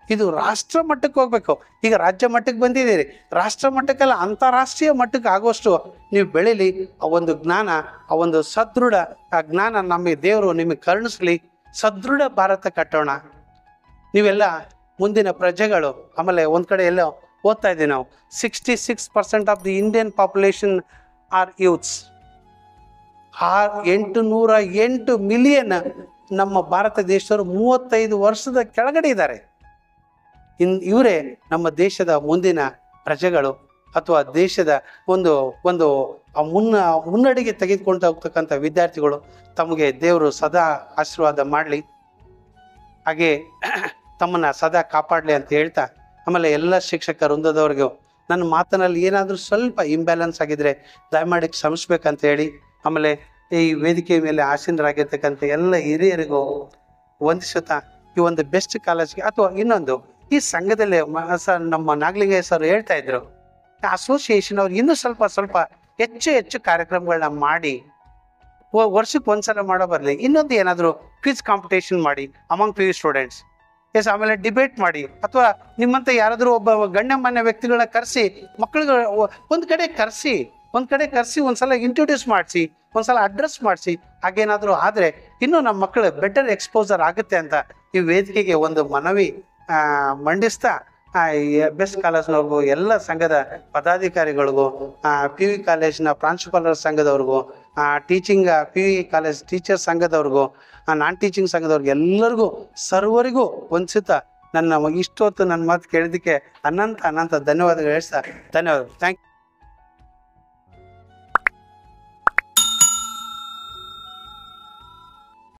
ಇದು ರಾಷ್ಟ್ರ ಮಟ್ಟಕ್ಕೆ ಹೋಗ್ಬೇಕು. ಈಗ ರಾಜ್ಯ ಮಟ್ಟಕ್ಕೆ ಬಂದಿದ್ದೀರಿ, ರಾಷ್ಟ್ರ ಮಟ್ಟಕ್ಕೆಲ್ಲ ಅಂತಾರಾಷ್ಟ್ರೀಯ ಮಟ್ಟಕ್ಕೆ ಆಗುವಷ್ಟು ನೀವು ಬೆಳೀಲಿ. ಆ ಒಂದು ಜ್ಞಾನ, ಆ ಒಂದು ಸದೃಢ ಜ್ಞಾನ ನಮಗೆ ದೇವರು ನಿಮಗೆ ಕರುಣಿಸ್ಲಿ. ಸದೃಢ ಭಾರತ ಕಟ್ಟೋಣ. ನೀವೆಲ್ಲ ಮುಂದಿನ ಪ್ರಜೆಗಳು. ಆಮೇಲೆ ಒಂದು ಕಡೆ ಎಲ್ಲೋ ಓದ್ತಾ ಇದ್ದೀವಿ ನಾವು, 66% of the Indian population are youths. 808 million ನಮ್ಮ ಭಾರತ ದೇಶದವರು 35 ವರ್ಷದ ಕೆಳಗಡೆ ಇದ್ದಾರೆ. ಇವರೇ ನಮ್ಮ ದೇಶದ ಮುಂದಿನ ಪ್ರಜೆಗಳು, ಅಥವಾ ದೇಶದ ಒಂದು ಮುನ್ನಡೆಗೆ ತೆಗೆದುಕೊಂಡು ಹೋಗ್ತಕ್ಕಂಥ ವಿದ್ಯಾರ್ಥಿಗಳು. ತಮಗೆ ದೇವರು ಸದಾ ಆಶೀರ್ವಾದ ಮಾಡಲಿ, ಹಾಗೆ ತಮ್ಮನ್ನು ಸದಾ ಕಾಪಾಡಲಿ ಅಂತ ಹೇಳ್ತಾ, ಆಮೇಲೆ ಎಲ್ಲ ಶಿಕ್ಷಕ ವೃಂದದವ್ರಿಗೂ ನನ್ನ ಮಾತಿನಲ್ಲಿ ಏನಾದರೂ ಸ್ವಲ್ಪ ಇಂಬ್ಯಾಲೆನ್ಸ್ ಆಗಿದ್ರೆ ದಯಮಾಡಿ ಕ್ಷಮಿಸ್ಬೇಕಂತ ಹೇಳಿ, ಆಮೇಲೆ ಈ ವೇದಿಕೆ ಮೇಲೆ ಆಸೀನರಾಗಿರ್ತಕ್ಕಂಥ ಎಲ್ಲ ಹಿರಿಯರಿಗೂ ವಂದಿಸುತ್ತಾ, ಈ ಒಂದು ಬೆಸ್ಟ್ ಕಾಲೇಜ್ಗೆ, ಅಥವಾ ಇನ್ನೊಂದು ಈ ಸಂಘದಲ್ಲಿ ನಮ್ಮ ನಾಗಲಿಂಗಯ್ಯ ಸರ್ ಹೇಳ್ತಾ ಇದ್ರು, ಅಸೋಸಿಯೇಷನ್ ಅವ್ರು ಇನ್ನೂ ಸ್ವಲ್ಪ ಹೆಚ್ಚು ಕಾರ್ಯಕ್ರಮಗಳನ್ನ ಮಾಡಿ ವರ್ಷಕ್ಕೆ ಒಂದ್ಸಲ ಮಾಡೋ ಬರಲಿ. ಇನ್ನೊಂದು ಏನಾದರೂ ಕ್ವಿಜ್ ಕಾಂಪಿಟೇಷನ್ ಮಾಡಿ ಅಮಾಂಗ್ PU ಸ್ಟೂಡೆಂಟ್ಸ್. ಆಮೇಲೆ ಡಿಬೇಟ್ ಮಾಡಿ, ಅಥವಾ ನಿಮ್ಮಂತ ಯಾರಾದರೂ ಒಬ್ಬ ಗಣ್ಯಮಾನ್ಯ ವ್ಯಕ್ತಿಗಳನ್ನ ಕರೆಸಿ ಮಕ್ಕಳಿಗೆ ಒಂದು ಕಡೆ ಕರೆಸಿ ಒಂದ್ಸಲ ಇಂಟ್ರೊಡ್ಯೂಸ್ ಮಾಡಿಸಿ, ಒಂದ್ಸಲ ಅಡ್ರೆಸ್ ಮಾಡಿಸಿ. ಹಾಗೇನಾದರೂ ಆದರೆ ಇನ್ನೂ ನಮ್ಮ ಮಕ್ಕಳು ಬೆಟರ್ ಎಕ್ಸ್ಪೋಸರ್ ಆಗುತ್ತೆ ಅಂತ ಈ ವೇದಿಕೆಗೆ ಒಂದು ಮನವಿ ಮಂಡಿಸ್ತಾ, ಬೆಸ್ಟ್ ಕಾಲೇಜ್ನವ್ರಿಗೂ, ಎಲ್ಲ ಸಂಘದ ಪದಾಧಿಕಾರಿಗಳಿಗೂ, PU ಕಾಲೇಜಿನ ಪ್ರಾಂಶುಪಾಲರ ಸಂಘದವ್ರಿಗೂ, PU ಕಾಲೇಜ್ ಟೀಚರ್ ಸಂಘದವ್ರಿಗೂ, ನಾನ್ ಟೀಚಿಂಗ್ ಸಂಘದವ್ರಿಗೆ, ಎಲ್ಲರಿಗೂ ಸರ್ವರಿಗೂ ವಂದಿಸುತ್ತಾ, ನನ್ನ ಇಷ್ಟೊತ್ತು ನನ್ನ ಮಾತು ಕೇಳಿದ್ದಕ್ಕೆ ಅನಂತ ಧನ್ಯವಾದಗಳು ಹೇಳ್ತಾ ಧನ್ಯವಾದಗಳು. Thank you.